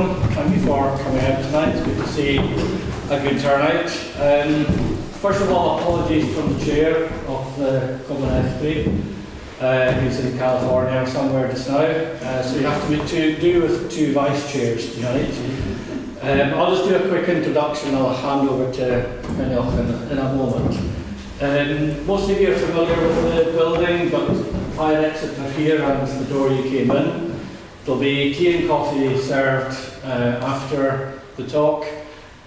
welcome. Thank you for coming out tonight. It's good to see a good turnout. First of all, apologies from the chair of the Commonwealth who's in California somewhere just now. So you have to do with two vice chairs tonight. I'll just do a quick introduction. I'll hand over to Niall in a moment. Most of you are familiar with the building, but fire exit are here and the door you came in. There'll be tea and coffee served after the talk,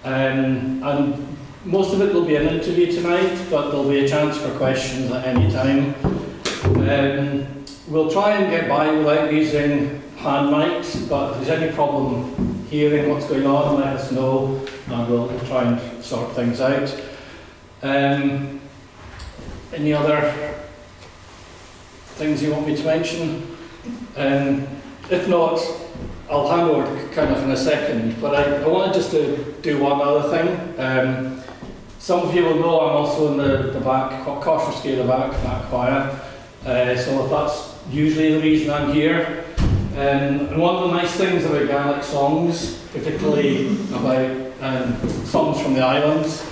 and most of it will be an interview tonight, but there'll be a chance for questions at any time. We'll try and get by without using hand mics, but if there's any problem hearing what's going on, let us know and we'll try and sort things out. Any other things you want me to mention? If not, I'll hand over kind of in a second, but I wanted just to do one other thing. Some of you will know I'm also in the back, cautiously the back choir, so that's usually the reason I'm here. And one of the nice things about Gaelic songs, particularly about songs from the islands,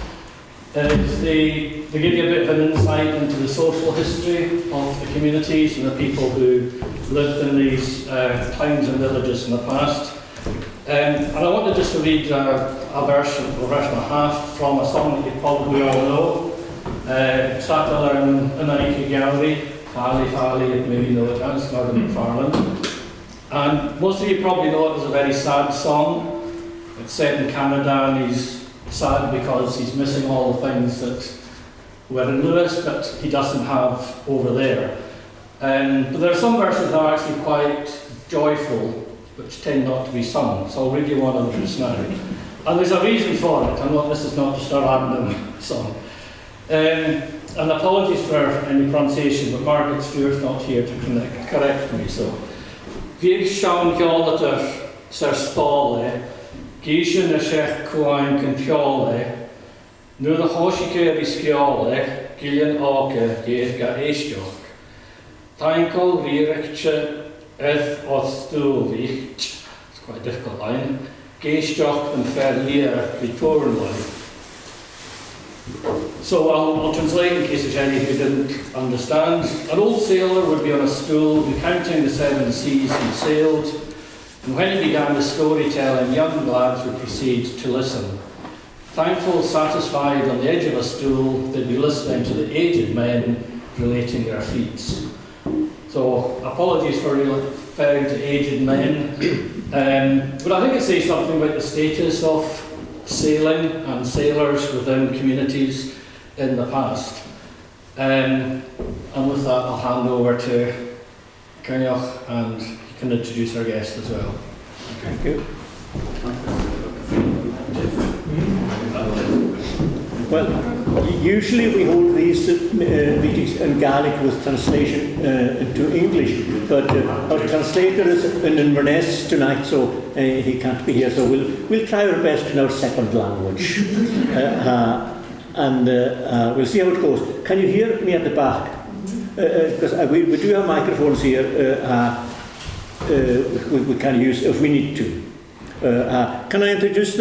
is they give you a bit of an insight into the social history of the communities and the people who lived in these towns and villages in the past. And I wanted just to read a version and a half from a song that you probably all know. Satellite in the Gallery, Fally Fally, you maybe know it as Northern Farland. And most of you probably know it as a very sad song. It's set in Canada and he's sad because he's missing all the things that were in Lewis but he doesn't have over there. But there are some verses that are actually quite joyful, which tend not to be sung. So I'll read you one of them just now. And there's a reason for it. This is not just a random song. And apologies for any pronunciation, but Margaret Stewart's not here to correct me. So, Vieg Shawn Kjolater Sir Stale, Gishin a Shech Kuain Confiole, Nu the Hoshike Visciole, Gillian Oke, Gevga Eistjoch. Tainkel Virikche Eth Ostulvich, it's quite a difficult line, Geistjoch and Ferlier Vitornline. So I'll translate in case there's any who didn't understand. An old sailor would be on a stool recounting the 7 seas he sailed, and when he began the storytelling, young lads would proceed to listen. Thankful, satisfied, on the edge of a stool, they'd be listening to the aged men relating their feats. So apologies for referring to aged men, but I think it says something about the status of sailing and sailors within communities in the past. And with that, I'll hand over to Cynioch and he can introduce our guest as well. Thank you. Well, usually we hold these meetings in Gaelic with translation into English, but our translator is in Inverness tonight, so he can't be here. So we'll try our best in our second language, and we'll see how it goes. Can you hear me at the back? Because we do have microphones here. We can use if we need to. Can I introduce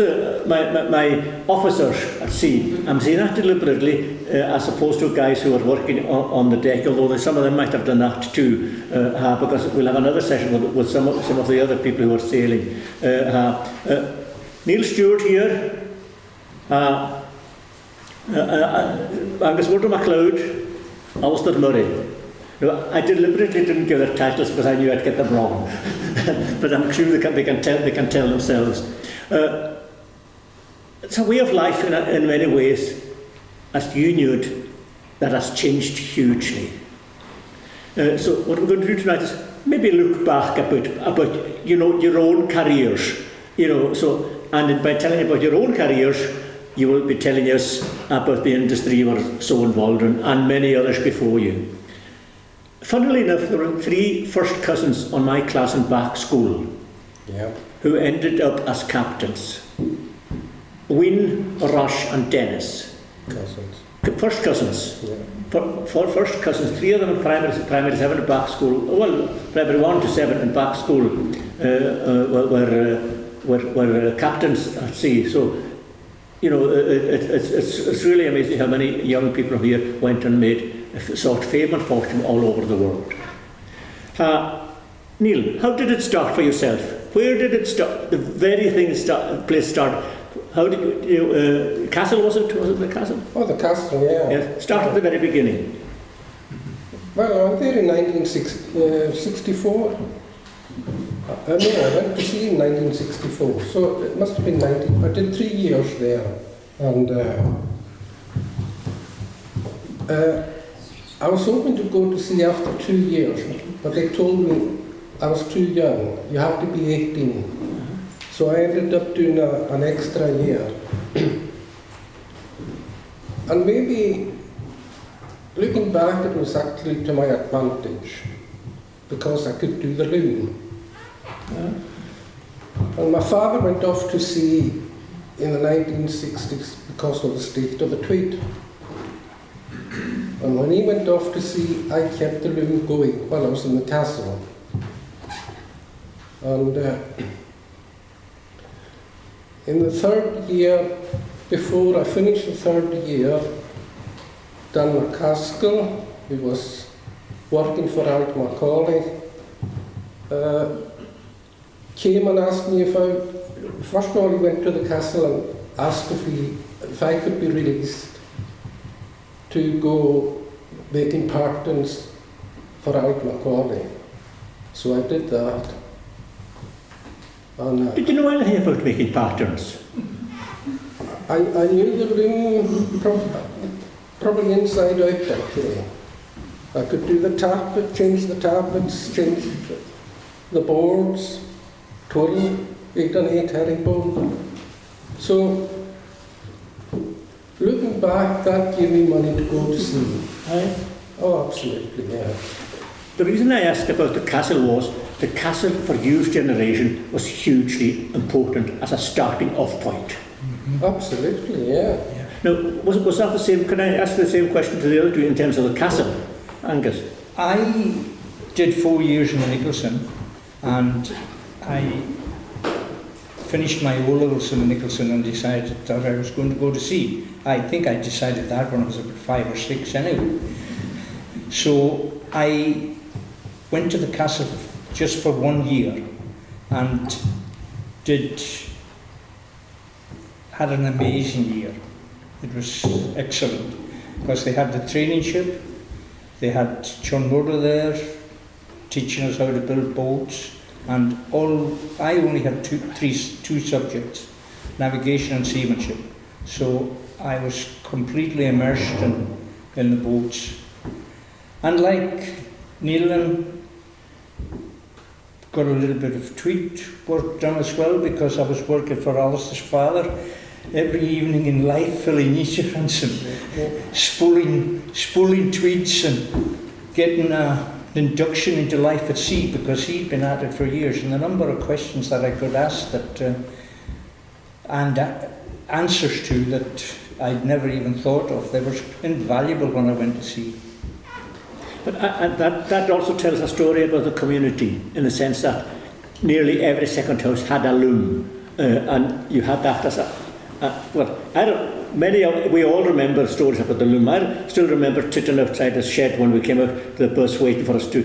my officers at sea? I'm saying that deliberately as opposed to guys who are working on the deck, although some of them might have done that too, because we'll have another session with some of the other people who are sailing. Neil Stewart here, Angus M Macleod, Alasdair Murray. I deliberately didn't give their titles because I knew I'd get them wrong, but I'm sure they can tell themselves. It's a way of life in many ways, as you knew it, that has changed hugely. So what we're going to do tonight is maybe look back a bit about your own careers, and by telling about your own careers, you will be telling us about the industry you were so involved in, and many others before you. Funnily enough, there were 3 first cousins on my class in back school who ended up as captains. Wynne, Rush and Dennis. Cousins. First cousins. Yeah. First cousins, 3 of them in primary 7 in back school. Well, primary 1 to 7 in back school were were captains at sea. So, you know, it's really amazing how many young people here went and sought fame and fortune all over the world. Neil, how did it start for yourself? Where did it start? The very place started. How did you, Castle was it? Was it the Castle? Oh, the Castle, yeah. Yes, start at the very beginning. Well, I went there in 1964. No, I went to sea in 1964, so it must have been I did 3 years there, and I was hoping to go to sea after 2 years, but they told me I was too young, you have to be 18. So I ended up doing an extra year. And maybe, looking back, it was actually to my advantage, because I could do the loom. And my father went off to sea in the 1960s because of the state of the trade. And when he went off to sea, I kept the loom going while I was in the Castle. And in the third year, before I finished the third year, Dan McCaskill, who was working for Alec Macaulay, came and asked me first of all he went to the Castle and asked if I could be released to go making partings for Alec Macaulay. So I did that. And, did you know anything about making patterns? I knew the loom probably inside out actually. I could do the tappet, change the tappets, change the boards, 8 and 8 herringbone. So, looking back, that gave me money to go to sea. Oh, absolutely, yeah. The reason I asked about the Castle was the Castle for your generation was hugely important as a starting off point. Mm-hmm. Absolutely, yeah. Now, was that the same? Can I ask the same question to the other two in terms of the Castle, Angus? I did 4 years in the Nicholson, and I finished my O-levels in the Nicholson and decided that I was going to go to sea. I think I decided that when I was about 5 or 6 anyway. So I went to the Castle just for 1 year and had an amazing year. It was excellent because they had the training ship, they had John Murray there teaching us how to build boats, and I only had two subjects, navigation and seamanship. So I was completely immersed in the boats. And like Neilan, got a little bit of tweed work done as well because I was working for Alasdair's father every evening in life, filling Easterhands and spooling tweeds and getting an induction into life at sea because he'd been at it for years, and the number of questions that I could ask and answers to that I'd never even thought of, they were invaluable when I went to sea. But that also tells a story about the community in the sense that nearly every second house had a loom, and you had that as we all remember stories about the loom. I still remember sitting outside the shed when we came out to the bus waiting for us to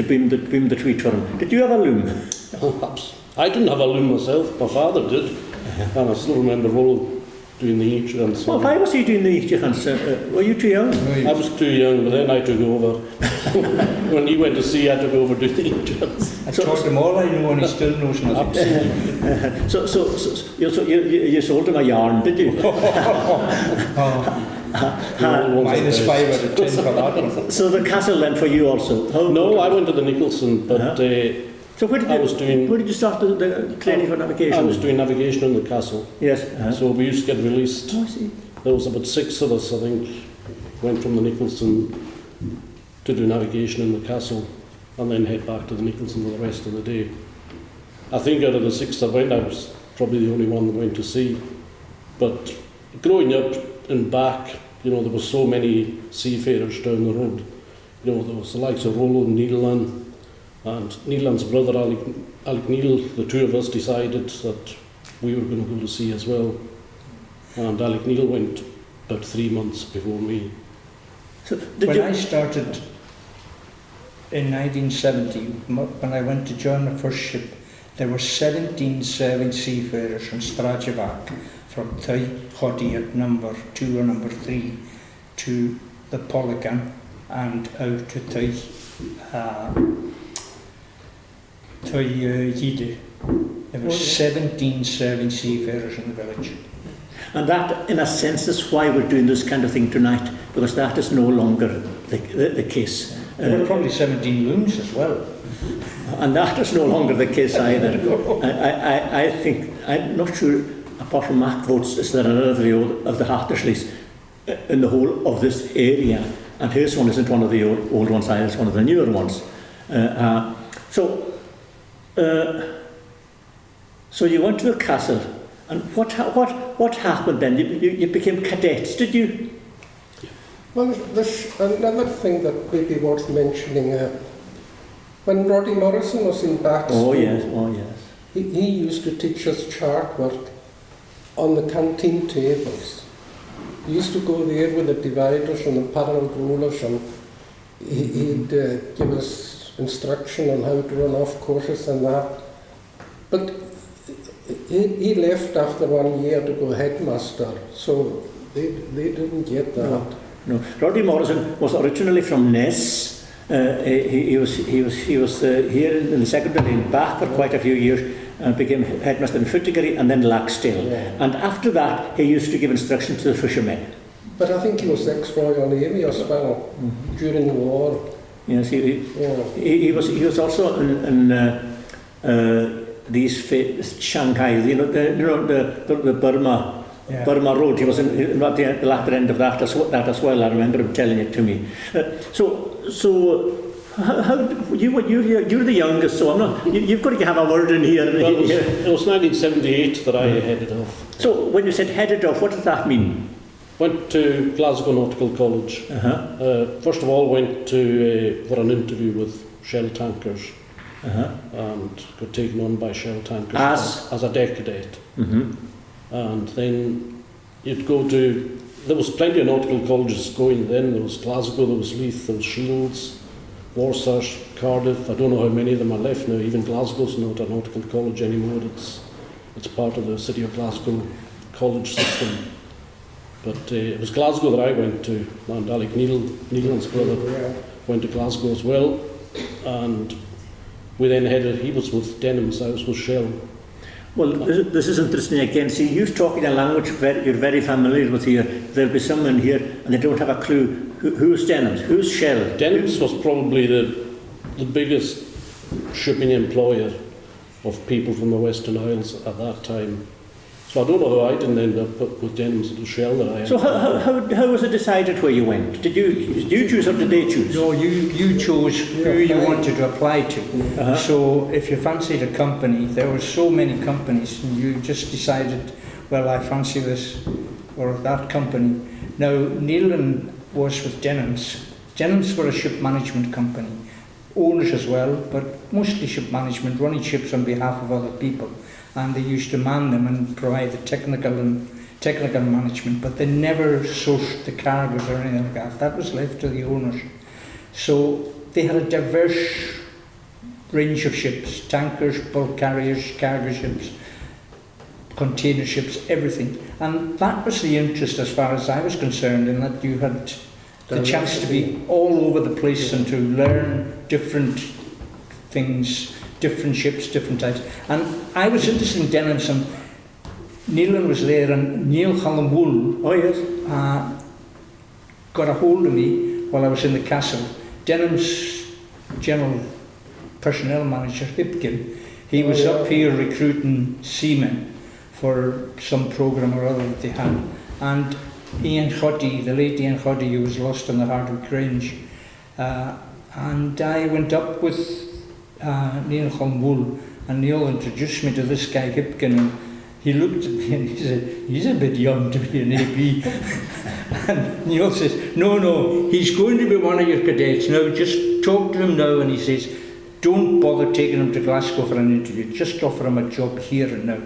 beam the tweed for him. Did you have a loom? I didn't have a loom myself, my father did, and I still remember Rollo doing the Easterhands. Well, why was he doing the Easterhands? Were you too young? I was too young, but then I took over. When he went to sea, I took over doing the Easterhands. I taught him all I know, and he still knows nothing. Absolutely. So you sold him a yarn, did you? Minus 5 out of 10 for that one. So the Castle then for you also? No, I went to the Nicholson, but so where did you start the training for navigation? I was doing navigation in the Castle. Yes. So we used to get released. Oh, I see. There was about 6 of us, I think, went from the Nicholson to do navigation in the Castle and then head back to the Nicholson for the rest of the day. I think out of the 6 that went, I was probably the only one that went to sea. But growing up and back, there were so many seafarers down the road. There was the likes of Rollo Lidy And Neilan's brother, Alec Neil, the two of us decided that we were going to go to sea as well. And Alec Neil went about 3 months before me. So When I started in 1970, when I went to join the first ship, there were 17 sailing seafarers from Strajavac, from Thy Choddy at number 2 or number 3 to the Polygon and out to Thy Lidy. There were 17 sailing seafarers in the village. And that, in a sense, is why we're doing this kind of thing tonight, because that is no longer the case. There were probably 17 loons as well. And that is no longer the case either. I think, I'm not sure, apart from Macleod's, is there another of the Hattersleys in the whole of this area. And his one isn't one of the old ones either, it's one of the newer ones. So you went to the castle, and what happened then? You became cadets, did you? Well, there's another thing that may be worth mentioning. When Roddy Morrison was in Baxter, Oh yes. he used to teach us chart work on the canteen tables. He used to go there with the dividers and the parallel rulers, and he'd give us instruction on how to run off courses and that. But he left after 1 year to go headmaster, so they didn't get that. No. Roddy Morrison was originally from Ness. He was here in the secondary in Bath for quite a few years and became headmaster in Footigary and then Laxdale. Yeah. And after that, he used to give instruction to the fishermen. But I think he was ex-Royal Navy as well during the war. Yes, he was also in these Shanghai, the Burma. Yeah. Burma Road. He was in at the latter end of that as well. I remember him telling it to me. So how you're the youngest, so I'm not. You've got to have a word in here. Well, it was 1978 that I headed off. So when you said headed off, what does that mean? Went to Glasgow Nautical College. First of all, went to for an interview with Shell Tankers, and got taken on by Shell Tankers as a deck cadet. And then you'd go to, there was plenty of nautical colleges going then. There was Glasgow, there was Leith, there was Shields, Warsaw, Cardiff. I don't know how many of them are left now. Even Glasgow's not a nautical college anymore. It's part of the City of Glasgow college system. But it was Glasgow that I went to, and Alec Neilan's brother went to Glasgow as well. And we then headed, he was with Denham's, I was with Shell. Well, this is interesting again. See, you're talking a language you're very familiar with here. There'll be someone here and they don't have a clue. Who's Denham's? Who's Shell? Denham's was probably the biggest shipping employer of people from the Western Isles at that time. So I don't know how I didn't end up with Denham's and Shell that I had. So how was it decided where you went? Did you choose or did they choose? No, you chose who you wanted to apply to. So if you fancied a company, there were so many companies, and you just decided, well, I fancy this or that company. Now, Neilan was with Denham's. Denham's were a ship management company, owners as well, but mostly ship management, running ships on behalf of other people. And they used to man them and provide the technical management, but they never sourced the cargoes or anything like that. That was left to the owners. So they had a diverse range of ships, tankers, bulk carriers, cargo ships, container ships, everything. And that was the interest as far as I was concerned, in that you had the chance to be all over the place and to learn different things, different ships, different types. And I was interested in Denham's, and Neilan was there, and Niall Alec got a hold of me while I was in the castle. Denham's general personnel manager, Hipkin, he was up here recruiting seamen for some programme or other that they had. And Ian Choddy, the late Ian Choddy, who was lost on the Hardwick Grange, and I went up with Niall Alec, and Niall introduced me to this guy Hipkin, and he looked at me and he said, he's a bit young to be an AB. And Niall says, no, he's going to be one of your cadets. Now, just talk to him now. And he says, don't bother taking him to Glasgow for an interview, just offer him a job here and now.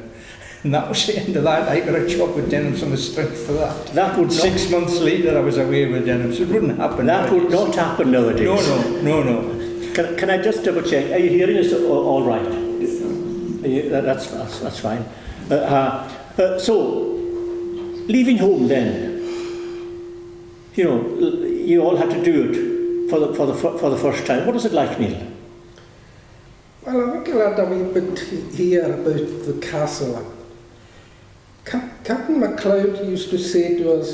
And that was the end of that. I got a job with Denham's on the strength of that. That would 6 months later I was away with Denham's. It wouldn't happen That nowadays. would not happen nowadays. No. Can I just double check? Are you hearing us all right? That's fine. So, leaving home then, you all had to do it for the first time. What was it like, Neil? Well, I think I'll add a wee bit here about the castle. Captain Macleod used to say to us,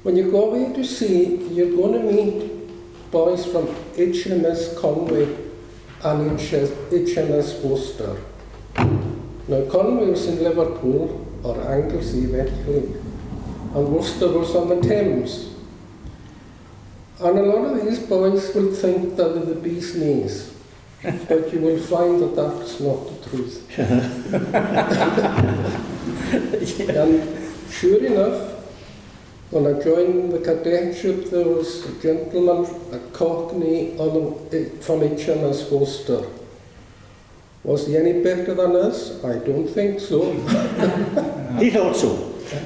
when you go away to sea, you're going to meet boys from HMS Conway and HMS Worcester. Now, Conway was in Liverpool, or Anglesey eventually, and Worcester was on the Thames. And a lot of these boys will think that they're the bee's knees. But you will find that that's not the truth. And sure enough, when I joined the cadetship, there was a gentleman, a Cockney from HMS Worcester. Was he any better than us? I don't think so. He thought so.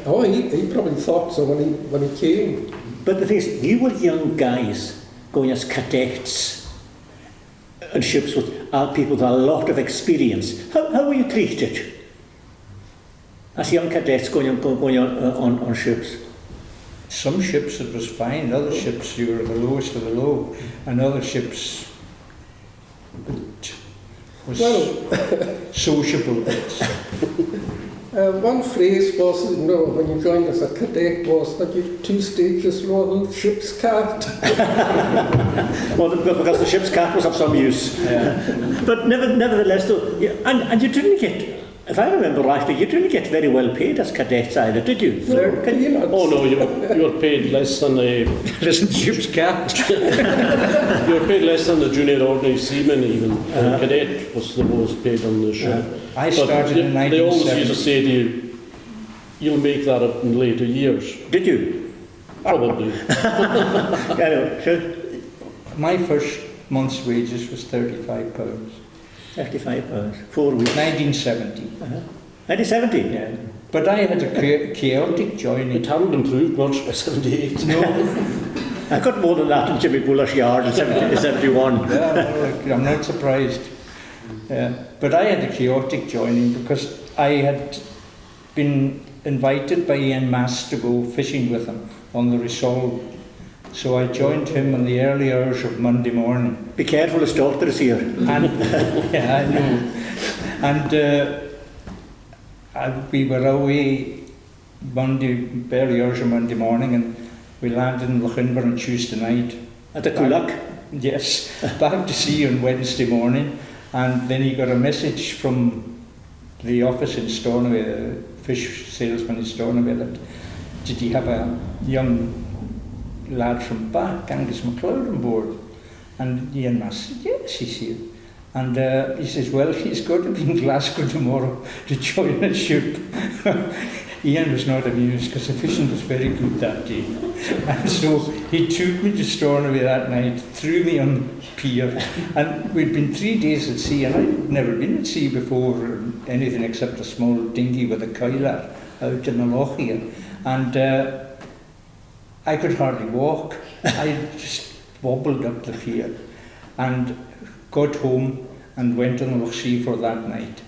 Oh, he probably thought so when he came. But the thing is, you were young guys going as cadets and ships with people with a lot of experience. How were you treated as young cadets going on ships? Some ships it was fine, other ships you were the lowest of the low, and other ships it was sociable bits. One phrase was, when you joined as a cadet, was that you're 2 stages lower than the ship's cat. Well, because the ship's cat was of some use. Yeah. But nevertheless, though, and you didn't get, if I remember rightly, you didn't get very well paid as cadets either, did you? Oh no, you were paid less than the ship's cat. you were paid less than the junior ordinary seaman even. Cadet was the most paid on the ship. I started in 1970. They always used to say to you, you'll make that up in later years. Did you? Probably. Sure. My first month's wages was £35. £35, 4 weeks. 1970. 1970? Yeah. But I had a chaotic joining. It hadn't improved much by 78. No. I got more than that in Jimmy Buller's yard in 71. Yeah, well, I'm not surprised. But I had a chaotic joining because I had been invited by Ian Mass to go fishing with him on the Resolve. So I joined him in the early hours of Monday morning. Be careful, his daughter is here. And, yeah, I know. And we were away early hours of Monday morning, and we landed in Lochinver on Tuesday night. At the Kulak? Yes, back to sea on Wednesday morning. And then he got a message from the office in Stornoway, the fish salesman in Stornoway, that did he have a young lad from back, Angus M Macleod, on board? And Ian Mass said, yes, he's here. And he says, well, he's going to be in Glasgow tomorrow to join a ship. Ian was not amused because the fishing was very good that day. And so he took me to Stornoway that night, threw me on pier, and we'd been 3 days at sea, and I'd never been at sea before, or anything except a small dinghy with a coiler out in the loch here. And I could hardly walk. I just wobbled up the pier and got home and went on the Loch Seaver that night,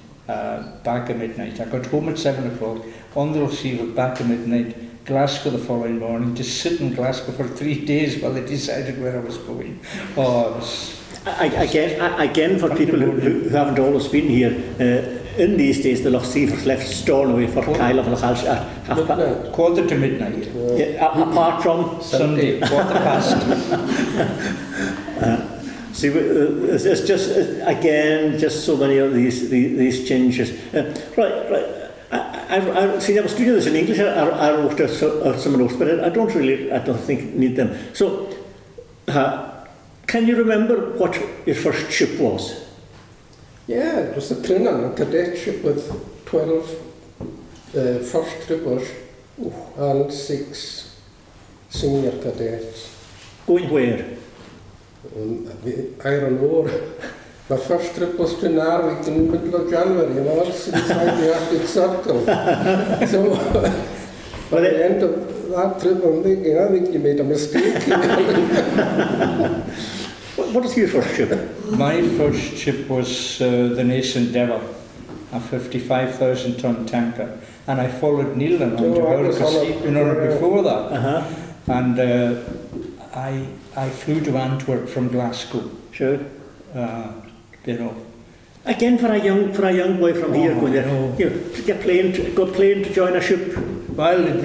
back at midnight. I got home at 7 o'clock, on the Loch Seaver back at midnight, Glasgow the following morning, to sit in Glasgow for 3 days while they decided where I was going. Oh, it was... Again, for people who haven't always been here, in these days the Loch Seavers left Stornoway for Kyle of Lochalsh at half past. Quarter to midnight. Apart from Sunday, quarter past. See, it's just again, just so many of these changes. Right. I see. I was doing this in English. I wrote some notes, but I don't think need them. So, can you remember what your first ship was? Yeah, it was a Crinan, a cadetship with 12 first troopers and 6 senior cadets. Going where? The iron ore. My first trip was to Narvik in the middle of January, you know, it's inside the Arctic Circle. So, by the end of that trip, I'm thinking, I think you made a mistake. What was your first ship? My first ship was the Nascent Devil, a 55,000 ton tanker. And I followed Neilan on to her because he'd been on it before that. And I flew to Antwerp from Glasgow. Sure. You know. Again, for a young boy from here, going there, no. you know, to get got plane to join a ship. Well, it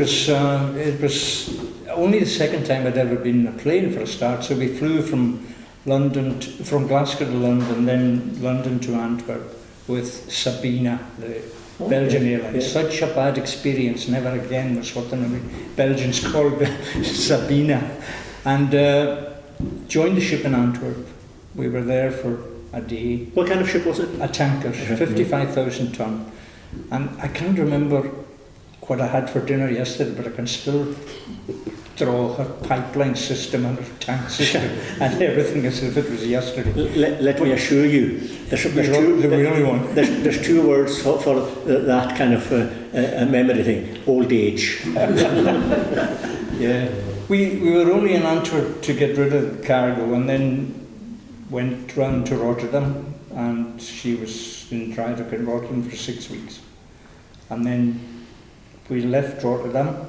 was only the second time I'd ever been in a plane for a start. So we flew from from Glasgow to London, then London to Antwerp with Sabina, the Belgian Airlines. Yeah. Such a bad experience. Never again was what the Belgians called Sabina. And joined the ship in Antwerp. We were there for a day. What kind of ship was it? A tanker, 55,000 ton. And I can't remember what I had for dinner yesterday, but I can still draw her pipeline system and her tank system and everything as if it was yesterday. Let me assure you, there's two words for that kind of memory thing: old age. Yeah, we were only in Antwerp to get rid of the cargo, and then went round to Rotterdam, and she was in dry dock in Rotterdam for 6 weeks, and then we left Rotterdam,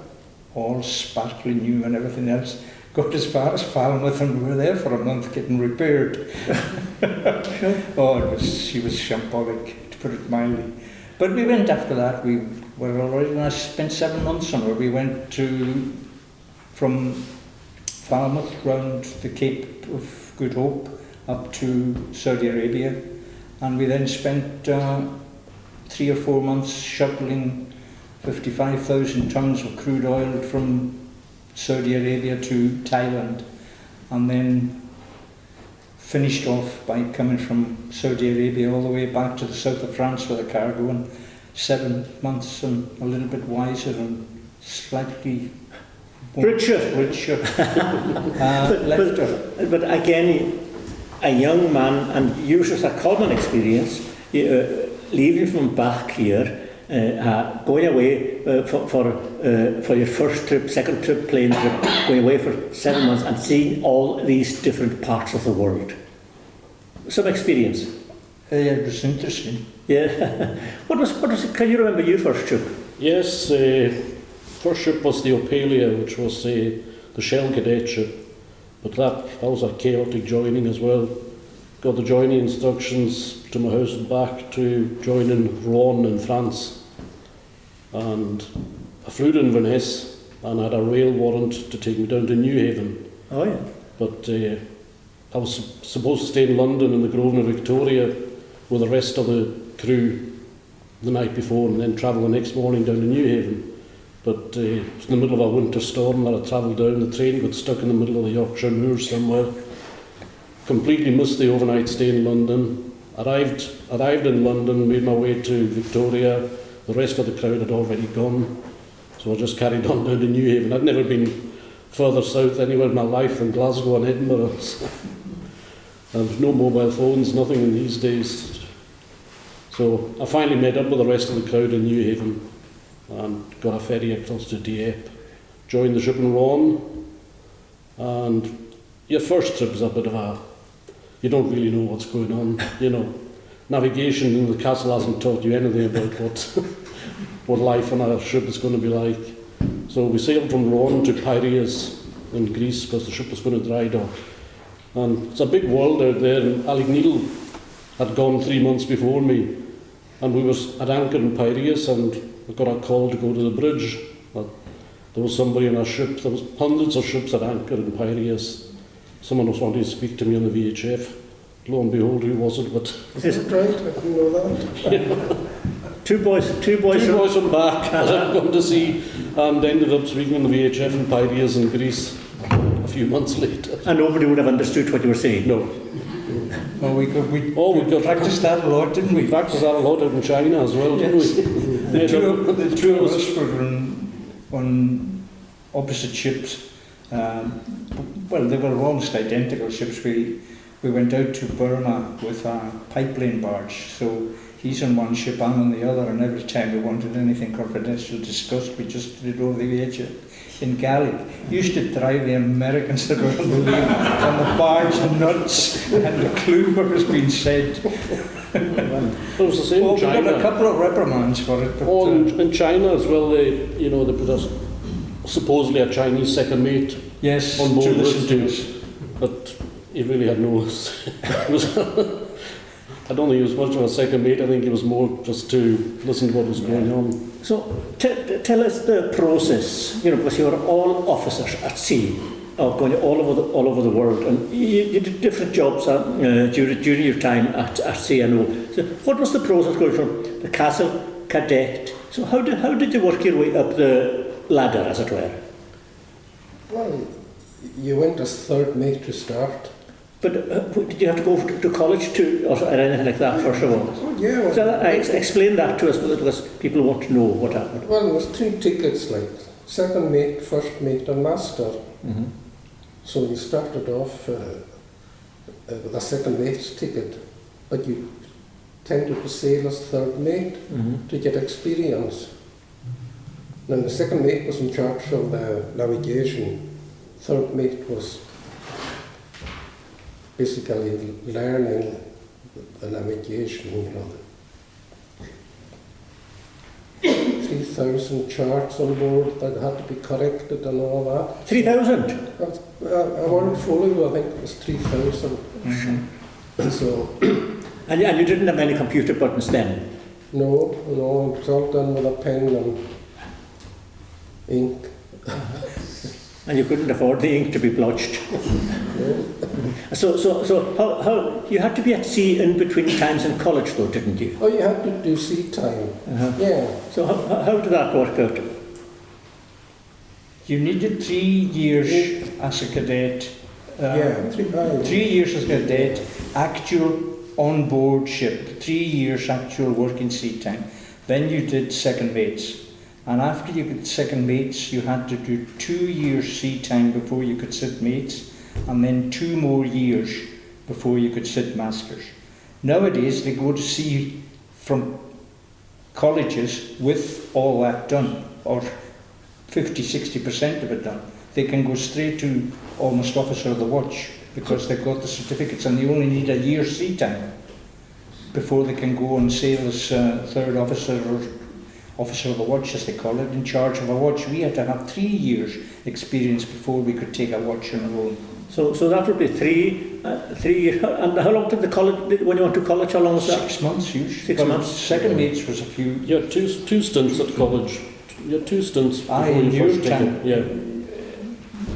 all sparkling new and everything else, got as far as Falmouth, and we were there for a month getting repaired. She was shambolic, to put it mildly. But we went after that. We were already, and I spent 7 months on her. We went from Falmouth round the Cape of Good Hope up to Saudi Arabia, and we then spent 3 or 4 months shuttling 55,000 tons of crude oil from Saudi Arabia to Thailand, and then finished off by coming from Saudi Arabia all the way back to the south of France with a cargo, and 7 months and a little bit wiser and slightly richer. Left her. But again, a young man, and yours was a common experience, leaving from back here, going away for your first trip, second trip, plane trip, going away for 7 months and seeing all these different parts of the world. Some experience. It was interesting. Yeah. What was it? Can you remember your first trip? Yes, first ship was the Opalia, which was the Shell cadet ship. But that was a chaotic joining as well. Got the joining instructions to my house and back to join in Rouen in France. And I flew to Inverness and had a rail warrant to take me down to Newhaven. Oh yeah. But I was supposed to stay in London in the Grosvenor Victoria with the rest of the crew the night before, and then travel the next morning down to Newhaven. But it was in the middle of a winter storm that I travelled down. The train got stuck in the middle of the Yorkshire Moors somewhere. Completely missed the overnight stay in London. Arrived in London, made my way to Victoria. The rest of the crowd had already gone, so I just carried on down to Newhaven. I'd never been further south anywhere in my life than Glasgow and Edinburgh. There was no mobile phones, nothing in these days. So I finally met up with the rest of the crowd in Newhaven and got a ferry across to Dieppe, joined the ship in Rouen, and your first trip is a bit of a, you don't really know what's going on, you know. Navigation in the castle hasn't taught you anything about what life on a ship is going to be like. So we sailed from Rouen to Piraeus in Greece because the ship was going to dry dock. And it's a big world out there, and Alec Neil had gone 3 months before me, and we were at anchor in Piraeus, and I got a call to go to the bridge. There was somebody on a ship, there was hundreds of ships at anchor in Piraeus. Someone was wanting to speak to me on the VHF. Lo and behold, who was it? But is it right? I didn't know that. Two boys from back that I'd gone to see, and ended up speaking on the VHF in Piraeus in Greece a few months later. And nobody would have understood what you were saying? No. Well, we practiced that a lot, didn't we? We practiced that a lot out in China as well, didn't we? The two of us were on opposite ships. Well, they were almost identical ships. We we went out to Burma with a pipeline barge. So he's on one ship, I'm on the other, and every time we wanted anything confidential discussed, we just did it over the edge in Gaelic. He used to drive the Americans around the lake on the barge nuts and the clue what was being said. It was the same in We got China. a couple of reprimands for it. But, Oh, in China as well, they put us supposedly a Chinese second mate yes, on board to listen with to you, us. but he really had no. I don't think he was much of a second mate. I think he was more just to listen to what was going on. So tell us the process, because you're all officers at sea, going all over the world, and you did different jobs during your time at sea, I know. So what was the process going from the castle, cadet? So how did you work your way up the ladder, as it were? Well, you went as third mate to start. But did you have to go to college or anything like that, first of all? Oh, yeah. So explain that to us, because people want to know what happened. Well, it was 3 tickets, like second mate, first mate, and master. Mm-hmm. So you started off with a second mate's ticket, but you tended to sail as third mate to get experience. Then the second mate was in charge of the navigation. Third mate was basically learning the navigation, 3,000 charts on board that had to be corrected and all that. 3,000? A world folio, I think it was 3,000. So, And you didn't have any computer buttons then? no, it was all done with a pen and ink. And you couldn't afford the ink to be blotched. No. So how you had to be at sea in between times in college, though, didn't you? Oh, you had to do sea time. Yeah. So how did that work out? You needed 3 years as a cadet. Yeah, 3 years as a cadet, actual on-board ship, 3 years actual working sea time. Then you did second mates. And after you got second mates, you had to do 2 years sea time before you could sit mates, and then 2 more years before you could sit masters. Nowadays, they go to sea from colleges with all that done, or 50-60% of it done. They can go straight to almost officer of the watch because they've got the certificates, and they only need a year's sea time before they can go and sail as third officer or officer of the watch, as they call it, in charge of a watch. We had to have 3 years experience before we could take a watch on our own. So that would be 3 years. And how long did the college, when you went to college, how long was that? 6 months usually. 6 months. Second mates was a few. You had two stints at college. You had 2 stints before in your your first time. ticket. Yeah.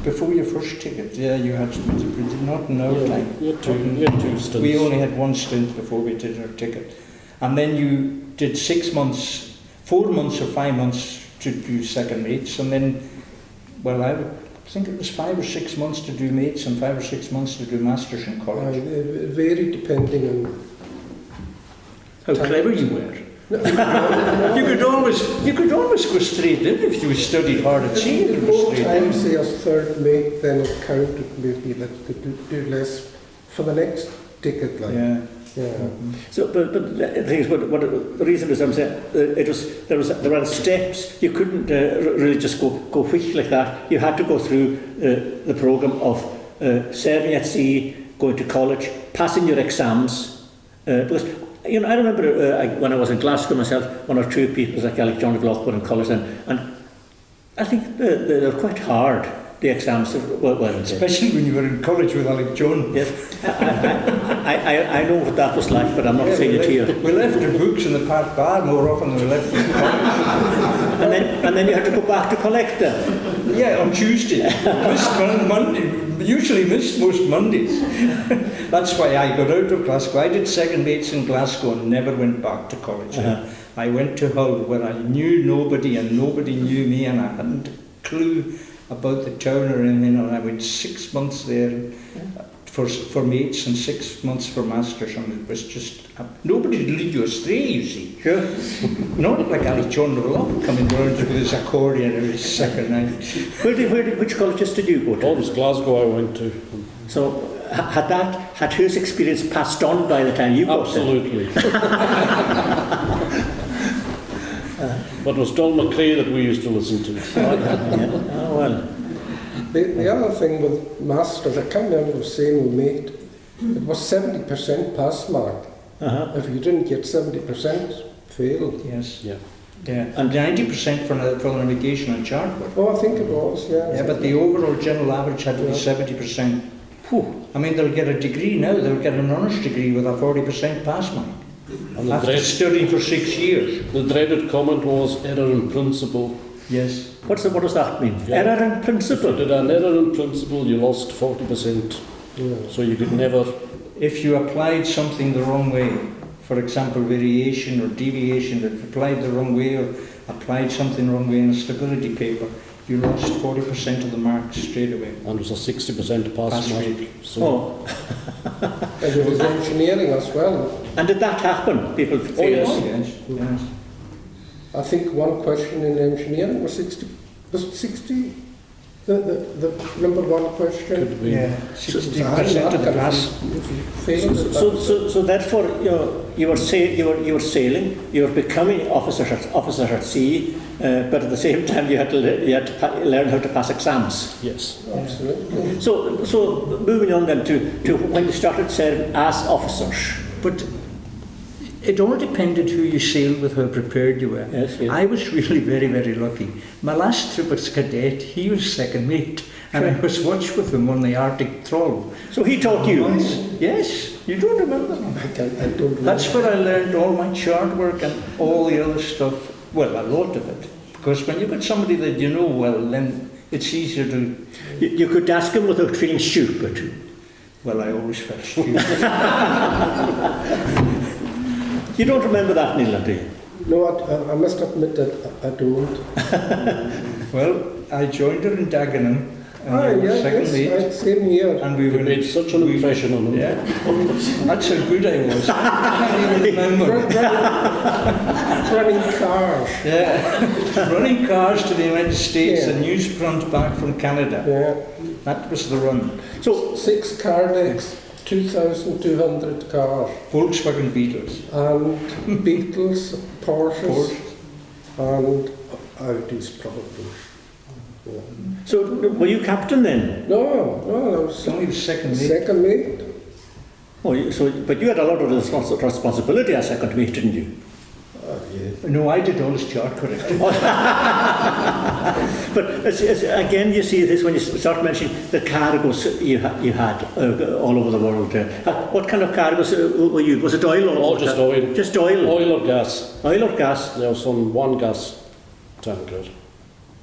Before your first ticket, yeah, you had to, we did not know like. You had two stints. We only had 1 stint before we did our ticket. And then you did 6 months, 4 months or 5 months to do second mates, and then, well, I think it was 5 or 6 months to do mates and 5 or 6 months to do masters in college. It varied depending on How clever you were. You could always go straight in if you studied hard at sea. You could go both straight times, in. say as third mate, then it counted maybe that could do less for the next ticket, like. Yeah. Yeah. So, but the thing is, what the reason is, I'm saying there were steps. You couldn't really just go quick like that. You had to go through the program of serving at sea, going to college, passing your exams. Because I remember when I was in Glasgow myself, 1 or 2 people like Alec John Lockwood in college, and I think they're quite hard. The exams were Especially when you were in college with Alec John. Yes, I know what that was like, but I'm not saying it here. We left our books in the park bar more often than we left them in college. And then you had to go back to collect them. Yeah, on Tuesday. Missed Monday. Usually missed most Mondays. That's why I got out of Glasgow. I did second mates in Glasgow and never went back to college. I went to Hull where I knew nobody and nobody knew me, and I hadn't a clue about the town or anything, and I went 6 months there for mates and 6 months for masters, and it was just nobody to lead you astray, you see. Sure. Not like Ali John Rollo coming round with his accordion every second night. Which colleges did you go to? All was Glasgow I went to. So, had his experience passed on by the time you got there? Absolutely. But it was John McCrae that we used to listen to. Yeah. Oh, well. The other thing with masters, I can't remember the saying we made, it was 70% pass mark. If you didn't get 70%, failed. Yes. Yeah. Yeah. And 90% for the navigation and chart work. Oh, I think it was, yeah. Yeah, but the overall general average had to be 70%. Whew. I mean, they'll get a degree now, they'll get an honours degree with a 40% pass mark. And After studying for 6 years. the dreaded comment was error in principle. Yes. What does that mean? Yeah. Error in If you principle? did an error in principle, you lost 40%. Yeah. So you could never... If you applied something the wrong way, for example, variation or deviation, if you applied the wrong way or applied something the wrong way in a stability paper, you lost 40% of the marks straight away. And it was a 60% pass mark. rate. So Oh, And there was engineering as well. and did that happen? People failed? yes. Yes, yes. I think one question in engineering was 60. Was it 60? The number one question? could be. Yeah, So 60% of the pass. If you failed at So therefore, you were sailing, you were becoming officer at sea, but at the same time you had to learn how to pass exams. Yes. absolutely. So moving on then to when you started serving as officers. But it all depended who you sailed with, how prepared you were. Yes, yes. I was really very, very lucky. My last trip as cadet, he was second mate, and I was watched with him on the Arctic trawl. So he taught you. Yes, you don't remember him. I don't know. That's where I learned all my chart work and all the other stuff. Well, a lot of it. Because when you've got somebody that you know well, then it's easier to... You could ask him without feeling stupid. Well, I always felt stupid. You don't remember that, Neilan, do you? No, I must admit that I don't. Well, I joined her in Dagenham, and I was second mate. Same here. And we You were made such an impression on him. Yeah, that's how good I was. I can't even remember. Running cars. Yeah, running cars to the United States Yeah. and newsprint back from Canada. Yeah. That was the run. So 6 car decks, 2,200 cars. Volkswagen Beetles. And Beetles, Porsches, Porsche. and Audis probably. Yeah. So were you captain then? No, I was Only the second mate. second mate. Oh, but you had a lot of responsibility as second mate, didn't you? Yeah. No, I did all his chart correcting. But again, you see this when you start mentioning the cargoes you had all over the world. What kind of cargoes were you? Was it oil or? Oh, just oil. Just oil. Oil or gas. Oil or gas? There was on one gas tanker.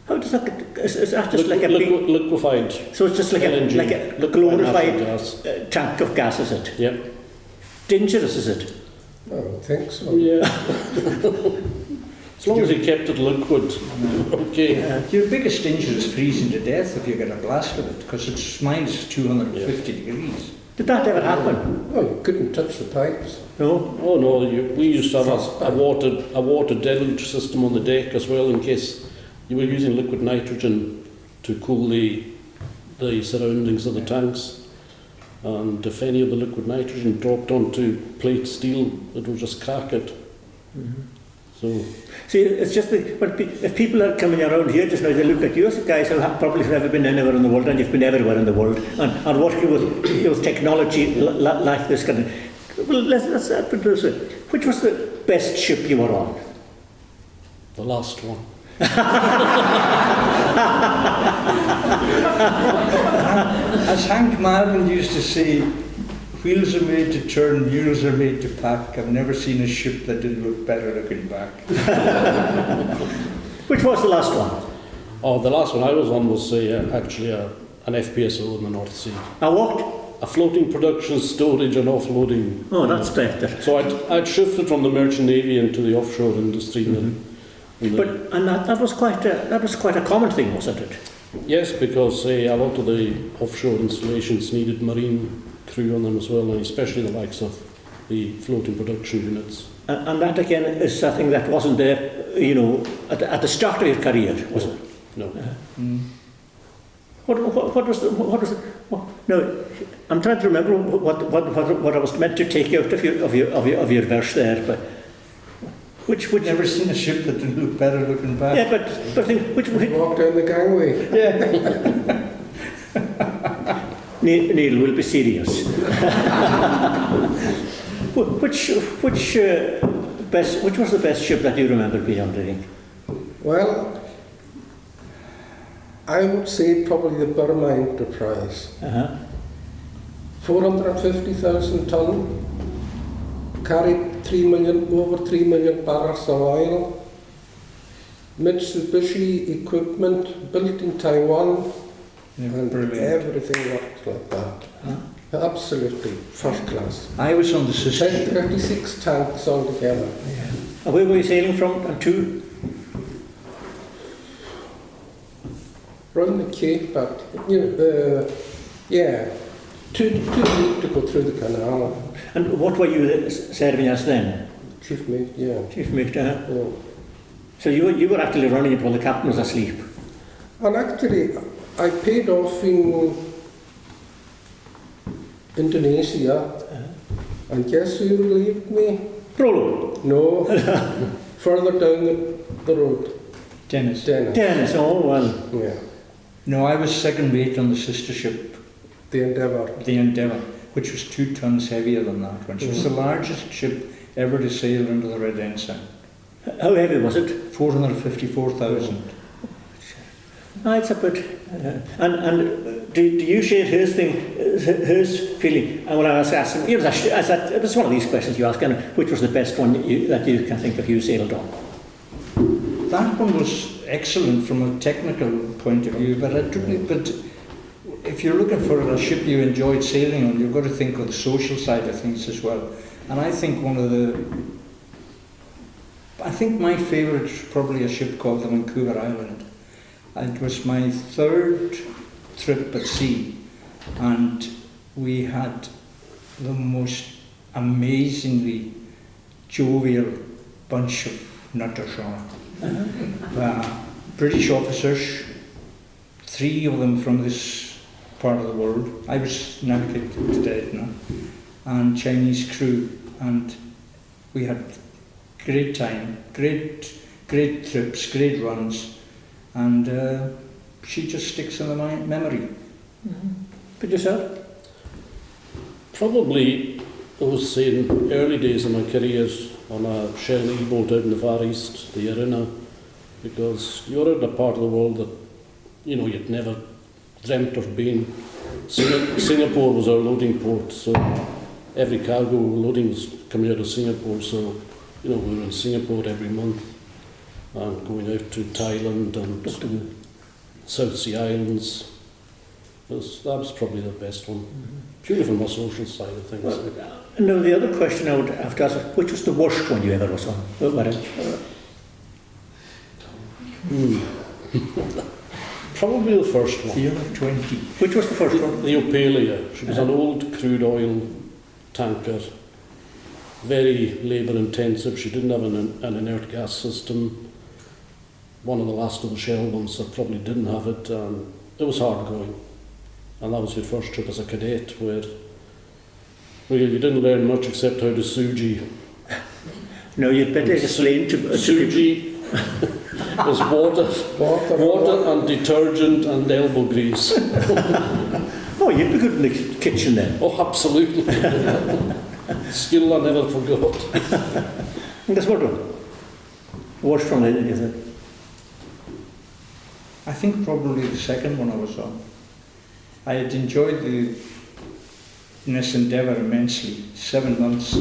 How does that? Is that just like a big? Liquefied. So it's just like a LNG, like a glorified gas. tank of gas, is it? Yep. Dangerous, is it? I don't think so. Yeah. As long as you kept it liquid, okay. Your biggest danger is freezing to death if you get a blast of it, because it's minus 250 degrees. Did that ever happen? Oh, you couldn't touch the pipes. No. Oh no, we used to have a water deluge system on the deck as well, in case you were using liquid nitrogen to cool the surroundings of the tanks. And if any of the liquid nitrogen dropped onto plate steel, it would just crack it. Mm-hmm. So See, it's just but if people are coming around here just now, they look at you as guys who have probably never been anywhere in the world, and you've been everywhere in the world, and working with technology like this kind of. Well, let's put it this way. Which was the best ship you were on? the last one. As Hank Marvin used to say, wheels are made to turn, mules are made to pack. I've never seen a ship that didn't look better looking back. Which was the last one? Oh, the last one I was on was actually an FPSO in the North Sea. A what? A floating production, storage and offloading. Oh, that's better. So I'd shifted from the merchant navy into the offshore industry. And that was quite a common thing, wasn't it? Yes, because a lot of the offshore installations needed marine crew on them as well, and especially the likes of the floating production units. And that again is something that wasn't there, at the start of your career, was it? No. What was the? No, I'm trying to remember what I was meant to take out of your verse there, but which Never seen a ship that didn't look better looking back. yeah, but I think which Walk down the gangway. Yeah. Neil will be serious. which was the best ship that you remember being on, do you think? Well, I would say probably the Burma Enterprise. 450,000 ton, carried over 3 million barrels of oil, Mitsubishi equipment, built in Taiwan, and Brilliant. everything worked like that. Absolutely first class. I was on the sister ship. 36 tanks altogether. And where were you sailing from and to? Round the Cape, but too deep to go through the canal. And what were you serving as then? Chief mate, yeah. Chief mate, Yeah. So you were actually running it while the captain was asleep? And actually, I paid off in Indonesia, and guess who relieved me? Rollo. No, further down the road. Dennis. Dennis, oh well. Yeah, No, I was second mate on the sister ship, the Endeavour. the Endeavour, which was 2 tons heavier than that one. She was the largest ship ever to sail under the Red Ensign. How heavy was it? 454,000. It's a bit. And do you share his feeling? And when I was asking, it was one of these questions you ask, and which was the best one that you can think of you sailed on? That one was excellent from a technical point of view, but if you're looking for a ship you enjoyed sailing on, you've got to think of the social side of things as well. And I think my favourite is probably a ship called the Vancouver Island. It was my 3rd trip at sea, and we had the most amazingly jovial bunch of nutters on it. British officers, 3 of them from this part of the world. I was navigated to death now, and Chinese crew, and we had great time, great trips, great runs. And she just sticks in the memory. But yourself? Probably, I was saying, early days of my career on a Shelling E-boat out in the Far East, the Arena, because you're in a part of the world that, you'd never dreamt of being. Singapore was our loading port, so every cargo loading was coming out of Singapore, so, we were in Singapore every month. And going out to Thailand and South Sea Islands. That was probably the best one. Purely from a social side of things. No, the other question I would have to ask is, which was the worst one you ever was on? Probably the first one. The other 20. Which was the first one? The Opalia. She was an old crude oil tanker. Very labour intensive. She didn't have an inert gas system. One of the last of the Shell ones that probably didn't have it. It was hard going. And that was your first trip as a cadet, where you didn't learn much except how to suji. No, you'd better explain to suji was water and detergent and elbow grease. Oh, you'd be good in the kitchen then. Oh, absolutely. Skill I never forgot. And that's what one? Worst one, is it? I think probably the second one I was on. I had enjoyed the Ness Endeavour immensely. 7 months,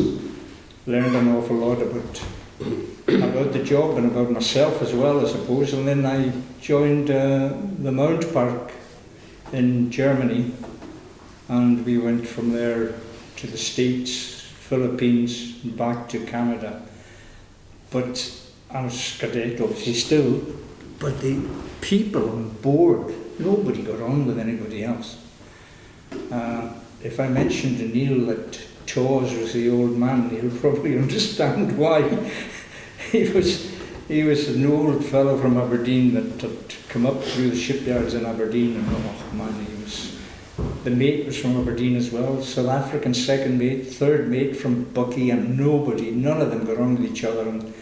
learned an awful lot about the job and about myself as well, I suppose. And then I joined the Mount Park in Germany, and we went from there to the States, Philippines, and back to Canada. But I was cadet obviously still, but the people on board, nobody got on with anybody else. If I mentioned to Neil that Chaws was the old man, he'll probably understand why. He was an old fellow from Aberdeen that had come up through the shipyards in Aberdeen, and oh man, The mate was from Aberdeen as well, South African second mate, third mate from Bucky, and none of them got on with each other, and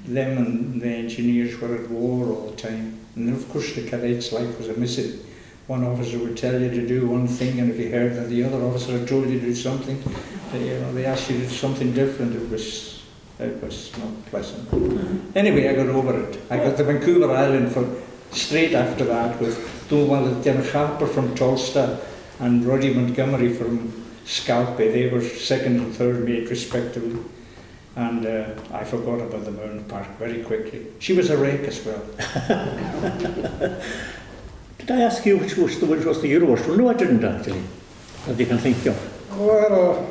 them and the engineers were at war all the time. And then of course the cadet's life was a misery. One officer would tell you to do one thing, and if you heard that the other officer had told you to do something, they asked you to do something different. It was not pleasant. Anyway, I got over it. I got to Vancouver Island for straight after that with one of the Harper from Tulsa and Roddy Montgomery from Scalpe. They were second and third mate respectively. And I forgot about the Mourne Park very quickly. She was a wreck as well. Did I ask you which was the Eurowars? Well, no, I didn't actually, that you can think of. Well,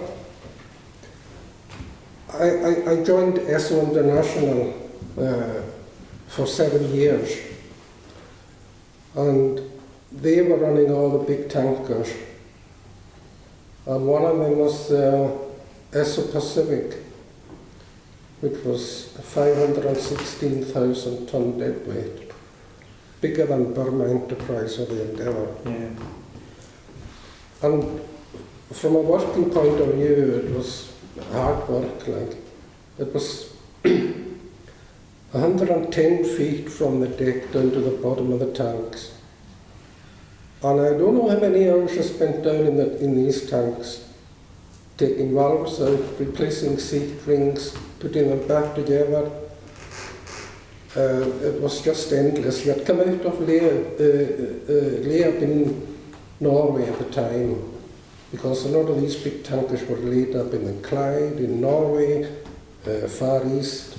I joined ESO International for 7 years, and they were running all the big tankers, and one of them was ESO Pacific, which was 516,000 ton deadweight, bigger than Burma Enterprise or the Endeavour. Yeah. And from a working point of view, it was hard work. Like, it was 110 feet from the deck down to the bottom of the tanks. And I don't know how many hours I spent down in these tanks, taking valves out, replacing seat rings, putting them back together. It was just endless. We had come out of layup in Norway at the time, because a lot of these big tankers were laid up in the Clyde, in Norway, Far East.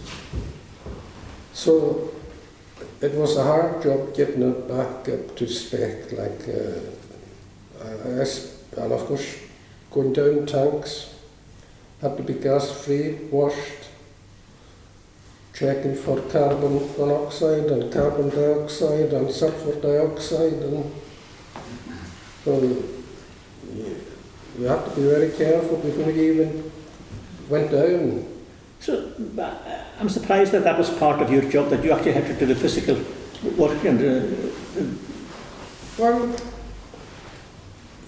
So it was a hard job getting it back up to spec, like, and of course going down tanks had to be gas-free, washed, checking for carbon monoxide and carbon dioxide and sulfur dioxide, and so you have to be very careful before you even went down. So I'm surprised that was part of your job, that you actually had to do the physical work. And well,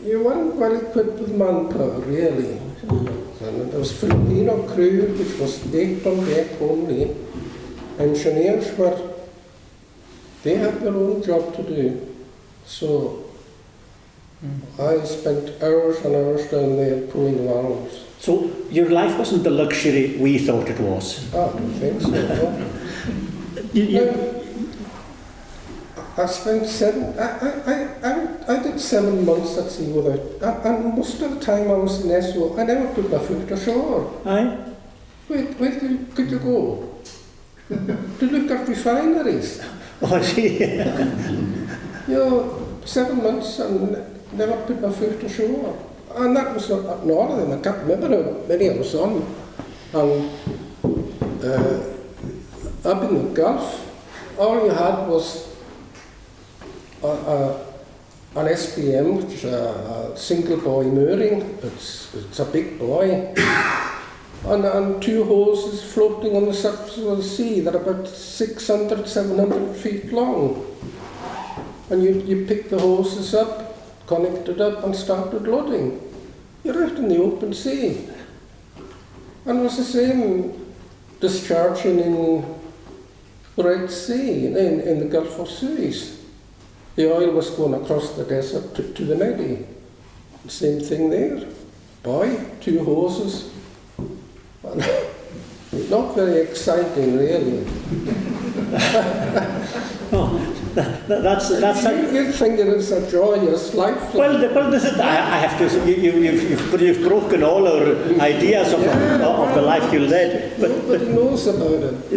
you weren't well equipped with manpower, really. And there was Filipino crew, which was 8 on deck only. Engineers they had their own job to do. So I spent hours and hours down there pulling valves. so your life wasn't the luxury we thought it was. I don't think so. No. I spent I did 7 months at sea without, and most of the time I was in ESO, I never put my foot ashore. Aye? Where could you go? To look at refineries. Oh, I see. You know, 7 months and never put my foot ashore. And that was not all of them. I can't remember how many I was on. And up in the Gulf, all you had was an SPM, which is a single buoy mooring. It's a big buoy. And 2 hoses floating on the surface of the sea that are about 600, 700 feet long. And you pick the hoses up, connect it up and started loading. You're out in the open sea. And it was the same discharging in the Red Sea, in the Gulf of Suez. The oil was going across the desert to the Medi. Same thing there. Buoy, 2 hoses. Not very exciting, really. That's You think it is a joyous life? well, this is, I have to. You've broken all our ideas of the life you led. Nobody knows about it.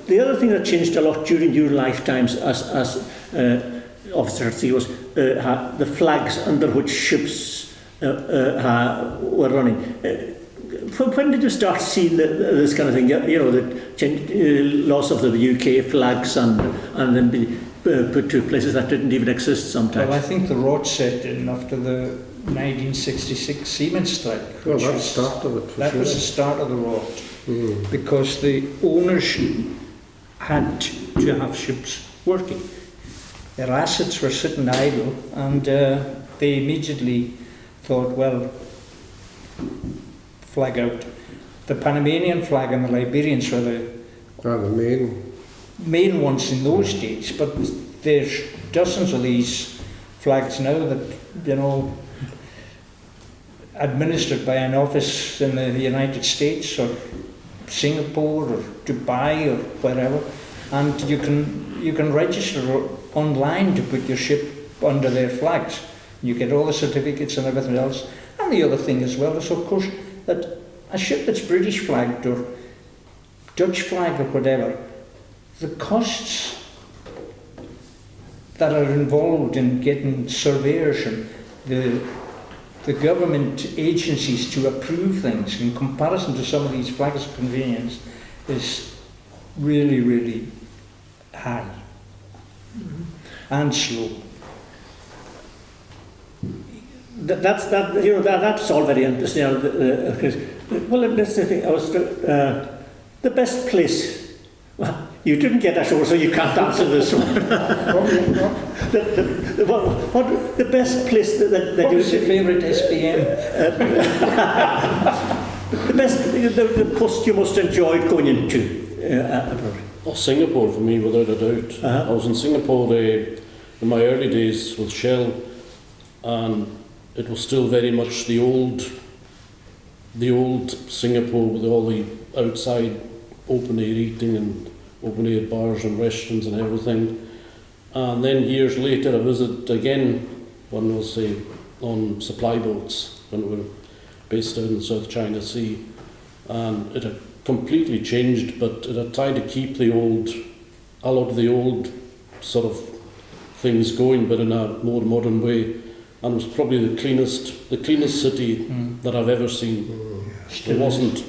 The other thing that changed a lot during your lifetimes as officer at sea was the flags under which ships were running. When did you start seeing this kind of thing? You know, the loss of the UK flags and then be put to places that didn't even exist sometimes. Well, I think the rot set in after the 1966 seamen strike. Well, that started it for That sure. was the start of the rot, because the owners had to have ships working. their assets were sitting idle, and they immediately thought, well, flag out. The Panamanian flag and the Liberians were the the main ones in those days, but there's dozens of these flags now that, you know, administered by an office in the United States or Singapore or Dubai or wherever, and you can register online to put your ship under their flags. You get all the certificates and everything else. And the other thing as well is, of course, that a ship that's British flagged or Dutch flagged or whatever, the costs that are involved in getting surveyors and the government agencies to approve things in comparison to some of these flags of convenience is really, really high and slow. That's all very interesting. Well, that's the thing. The best place. Well, you didn't get a show, so you can't answer this one. The best place that What you... was your favourite SPM? The best, the post you most enjoyed going into abroad? Oh, Singapore for me, without a doubt. I was in Singapore in my early days with Shell, and it was still very much the old Singapore with all the outside open air eating and open air bars and restaurants and everything. And then years later I visited again when I was on supply boats when we were based out in the South China Sea, and it had completely changed, but it had tried to keep a lot of the old sort of things going, but in a more modern way, and it was probably the cleanest city that I've ever seen. There wasn't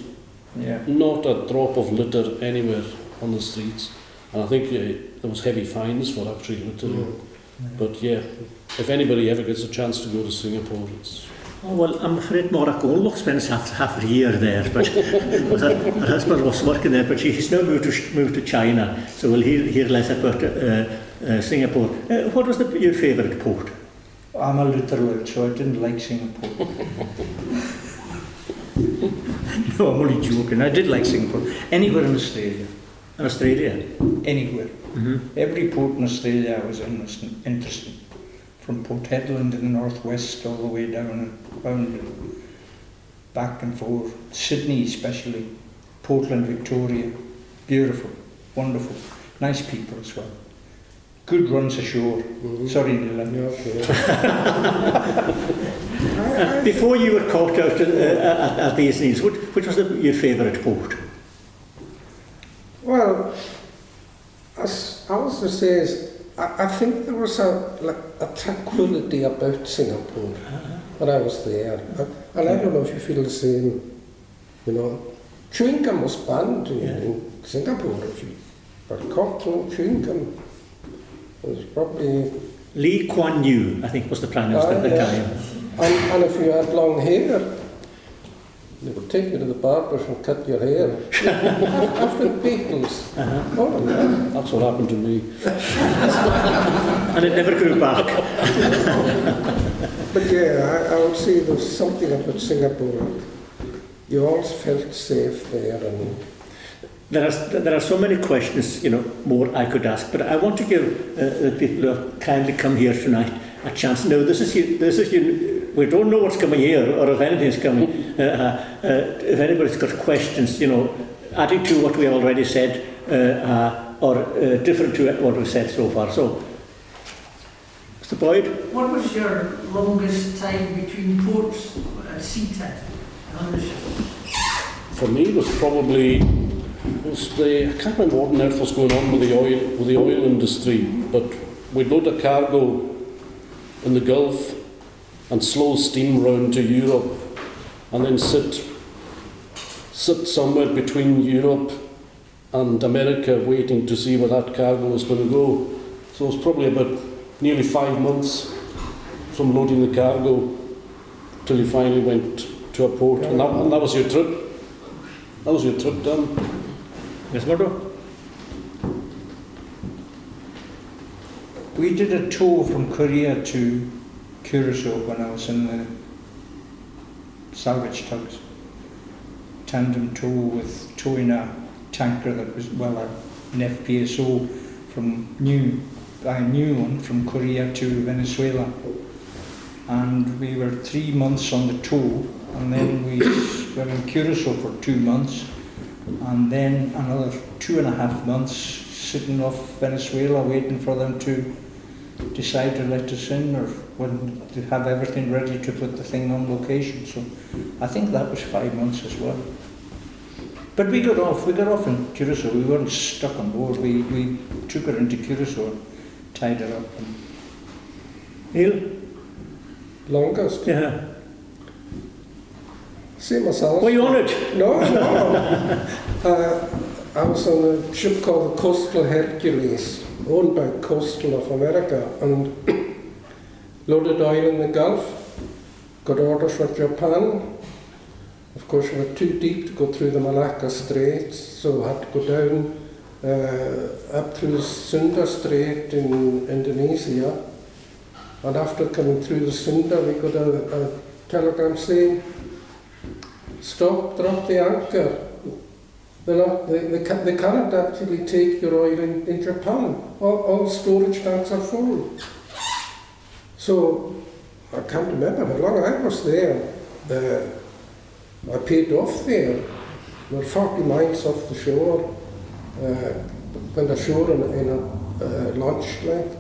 not a drop of litter anywhere on the streets, and I think there was heavy fines for actually littering. But yeah, if anybody ever gets a chance to go to Singapore, it's... Oh, well, I'm afraid Maura Goldlock spends half a year there, but her husband was working there, but she's now moved to China, so we'll hear less about Singapore. What was your favourite port? I'm a literal, so I didn't like Singapore. No, I'm only joking. I did like Singapore. Anywhere in Australia. In Australia? Anywhere. Every port in Australia I was in was interesting. From Port Hedland in the northwest all the way down and round and back and forth. Sydney especially. Portland, Victoria. Beautiful. Wonderful. Nice people as well. Good runs ashore. Sorry, Neilan. Before you were caught out at these things, which was your favourite port? Well, as Alistair says, I think there was a tranquility about Singapore when I was there. And I don't know if you feel the same, you know. Chewing gum was banned in Singapore. If you were caught throwing chewing gum, it was probably... Lee Kuan Yew, I think, was the Prime Minister at the time. And if you had long hair, they would take you to the barbers and cut your hair. After the Beatles. Oh, yeah. That's what happened to me. And it never grew back. But yeah, I would say there's something about Singapore. You always felt safe there. And there are so many questions, more I could ask, but I want to give the people who have kindly come here tonight a chance. Now, this is we don't know what's coming here, or if anything's coming. If anybody's got questions, adding to what we have already said, or different to what we've said so far. So, Mr. Boyd? What was your longest time between ports at sea time on the ship? For me, it was probably... I can't remember what on earth was going on with the oil industry, but we'd load a cargo in the Gulf and slow steam round to Europe, and then sit somewhere between Europe and America waiting to see where that cargo was going to go. So it was probably about nearly 5 months from loading the cargo till you finally went to a port, and that was your trip. That was your trip done. Yes, Murdo? We did a tow from Korea to Curacao when I was in the salvage tugs. Tandem tow with towing a tanker that was, well, an FPSO from a new one from Korea to Venezuela. And we were 3 months on the tow, and then we were in Curacao for 2 months, and then another 2.5 months sitting off Venezuela waiting for them to decide to let us in, or when to have everything ready to put the thing on location. So I think that was 5 months as well. But we got off in Curacao. We weren't stuck on board. We took her into Curacao and tied her up. Neil? Longest. Yeah. Same as Alice. Were you on it? No. I was on a ship called the Coastal Hercules, owned by Coastal of America, and loaded oil in the Gulf, got orders from Japan. Of course, we were too deep to go through the Malacca Straits, so I had to go down up through Sunda Strait in Indonesia. And after coming through the Sunda, we got a telegram saying, "Stop, drop the anchor. They cannot actually take your oil in Japan. All storage tanks are full." So I can't remember how long I was there. I paid off there. We were 40 miles off the shore. Went ashore in a launch length.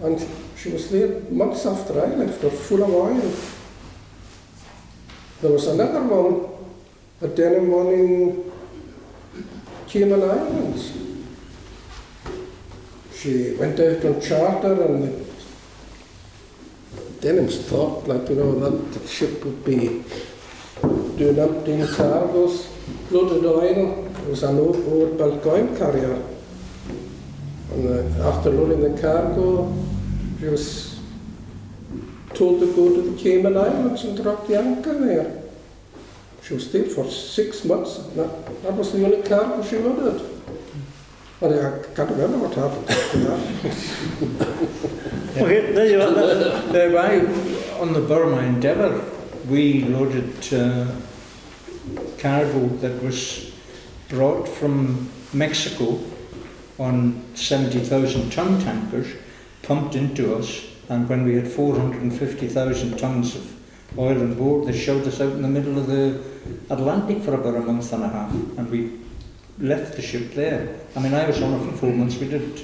And she was there months after I left her, full of oil. There was another one, a denim one in Cayman Islands. She went out on charter, and the Denham's thought, that the ship would be doing emptying cargoes, loaded oil. It was an overbuilt oil carrier. And after loading the cargo, she was told to go to the Cayman Islands and drop the anchor there. She was there for 6 months. That was the only cargo she loaded. But I can't remember what happened after that. Okay, there you are. On the Burma Endeavour, we loaded cargo that was brought from Mexico on 70,000 ton tankers, pumped into us, and when we had 450,000 tons of oil on board, they shoved us out in the middle of the Atlantic for about a month and a half, and we left the ship there. I mean, I was on it for 4 months. We did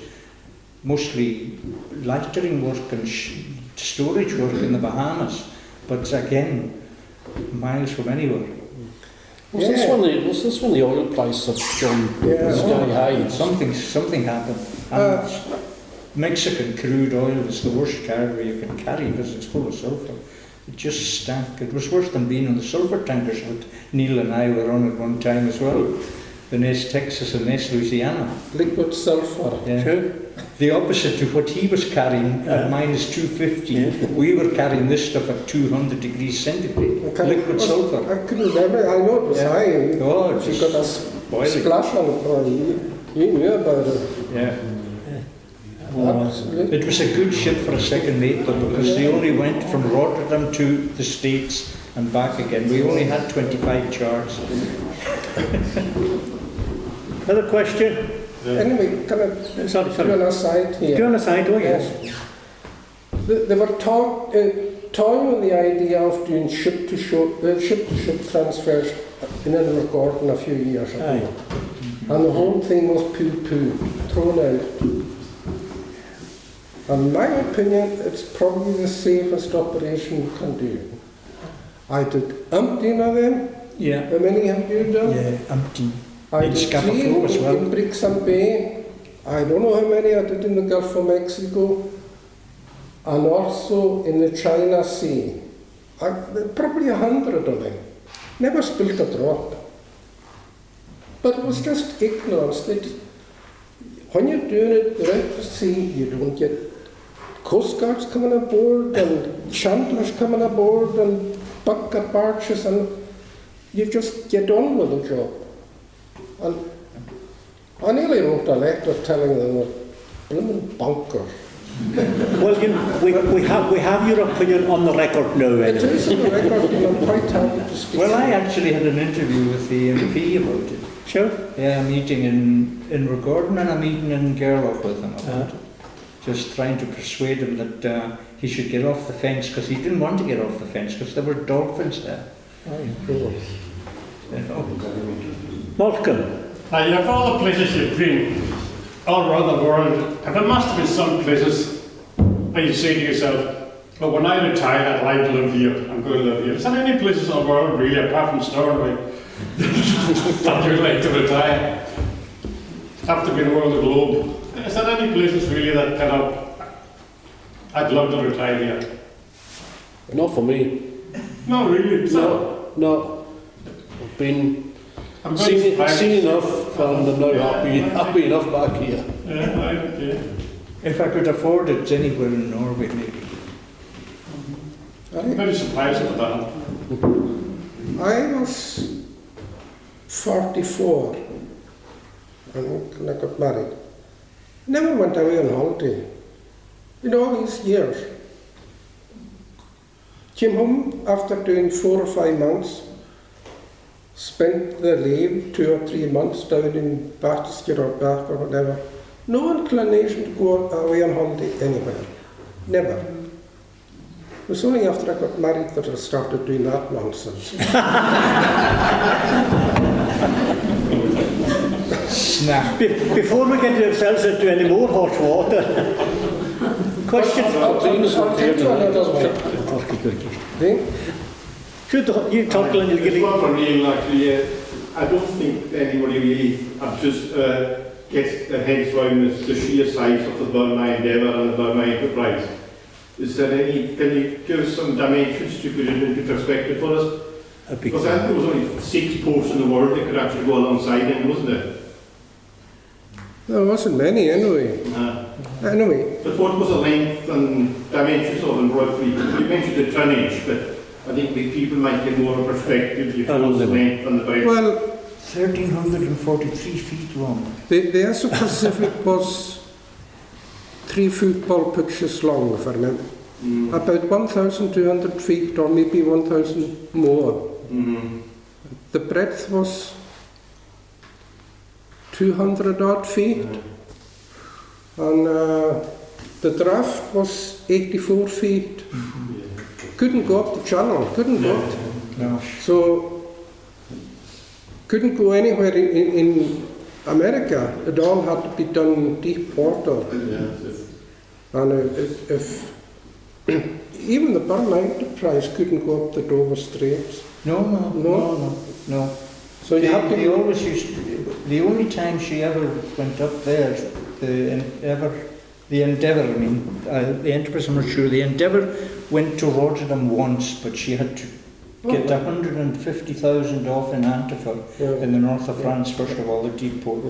mostly lightering work and storage work in the Bahamas, but again, miles from anywhere. Was this when the oil price had gone sky high? Something happened. And Mexican crude oil is the worst cargo you can carry because it's full of sulphur. It just stank. It was worse than being on the sulphur tankers that Neil and I were on at one time as well. The Nest Texas and Nest Louisiana. Liquid sulphur. Yeah. True. The opposite to what he was carrying at minus 250. Yeah. We were carrying this stuff at 200 degrees centigrade. Liquid sulphur. I couldn't remember. I know it was high. Oh, She got a splash on it. You knew about it. Yeah. Absolutely. It was a good ship for a second mate though, because they only went from Rotterdam to the States and back again. We only had 25 charts. Another question? Anyway, can I Sorry. do an aside here? Go on the side, oh yes. They were toying with the idea of doing ship-to-ship transfers in Edinburgh Gordon a few years ago. Aye. And the whole thing was poo-poo, thrown out. In my opinion, it's probably the safest operation you can do. I did umpteen of them. Yeah. How many have you done? Yeah, empty. I In did Scapa 3 Flow as well. in Brixham Bay. I don't know how many I did in the Gulf of Mexico. And also in the China Sea. Probably 100 of them. Never spilled a drop. But it was just ignorance. When you're doing it direct to sea, you don't get Coast Guards coming aboard and chandlers coming aboard and bucket barges, and you just get on with the job. And I nearly wrote a letter telling them that blooming bonkers. Well, we have your opinion on the record now, It anyway. is on the record, and I'm quite happy to speak. Well, I actually had an interview with the MP about it. Sure. Yeah, a meeting in Regordon and a meeting in Gerlock with him about it. Just trying to persuade him that he should get off the fence, because he didn't want to get off the fence because there were dolphins there. You know. Malcolm. Of all the places you've been all around the world, and there must have been some places where you say to yourself, well, when I retire, I'd like to live here, I'm going to live here. Is there any places in the world, really, apart from Stornoway, that you'd like to retire? Have to be in the world of the globe. Is there any places, really, that kind of, I'd love to retire here? Not for me. No, really. No. I've been I'm seen going enough, and I'm now happy enough back here. Yeah, right, okay. If I could afford it, anywhere in Norway, maybe. I'm very surprised at that. I was 44 when I got married. Never went away on holiday in all these years. Came home after doing 4 or 5 months, spent the leave 2 or 3 months down in Alasdair or back or whatever. No inclination to go away on holiday anywhere. Never. It was only after I got married that I started doing that nonsense. Snap. Before we get ourselves into any more hot water, questions? I'll tell you another one. Okay. Should you talk a little It's one for Neil, actually. I don't think anybody really just gets their heads around the sheer size of the Burma Endeavour and the Burma Enterprise. Is there any, can you give us some dimensions to put it into perspective for us? Because I think there was only 6 ports in the world that could actually go alongside him, wasn't there? There wasn't many anyway. Anyway. But what was the length and dimensions of them roughly? You mentioned the tonnage, but I think the people might get more of a perspective if it was the length and the breadth. Well, 1,343 feet long. the Asia Pacific was 3 football pitches long, if I remember. About 1,200 feet or maybe 1,000 more. The breadth was 200 odd feet. And the draft was 84 feet. Couldn't go up the channel, couldn't go up. No. So, couldn't go anywhere in America. It all had to be done in deep water. And if even the Burma Enterprise couldn't go up the Dover Straits. No. So you have to. They always used to, the only time she ever went up there, the Endeavour, I mean, the Enterprise, I'm not sure, the Endeavour went to Rotterdam once, but she had to get 150,000 off in Antwerp, in the north of France, first of all, the deep port.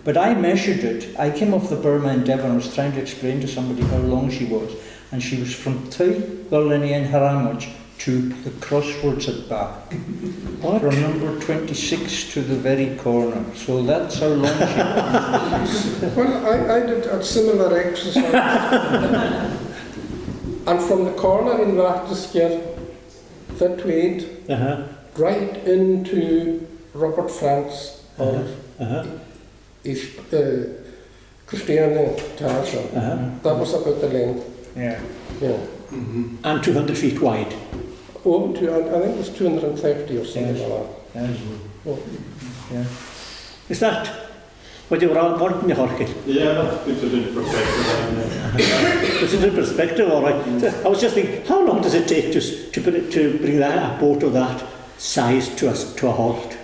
But I measured it. I came off the Burma Endeavour and was trying to explain to somebody how long she was, and she was from Berlin and Haramuch to the crossroads at back. From number 26 to the very corner. So that's how long she was. Well, I did a similar exercise. And from the corner in Alasdair, that weighed right into Robert France or Christiane Tasha. That was about the length. Yeah. And 200 feet wide. I think it was 230 or something like that. Yeah. Is that what you were wanting to Horky? Yeah, that puts it into perspective. Puts it in perspective, all right. So I was just thinking, how long does it take to bring a boat of that size to a halt?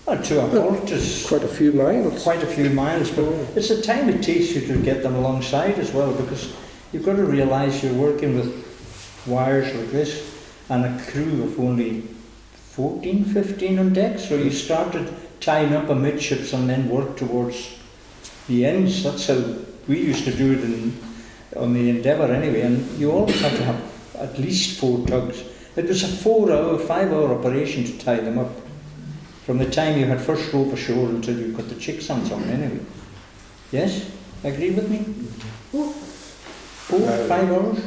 To a halt is Quite a few miles. quite a few miles, but it's the time it takes you to get them alongside as well, because you've got to realise you're working with wires like this and a crew of only 14, 15 on deck, so you started tying up amidships and then work towards the ends. That's how we used to do it on the Endeavour anyway, and you always had to have at least 4 tugs. It was a 5-hour operation to tie them up, from the time you had first rope ashore until you got the chicksons on anyway. Yes? Agree with me? Oh. 4, 5 hours?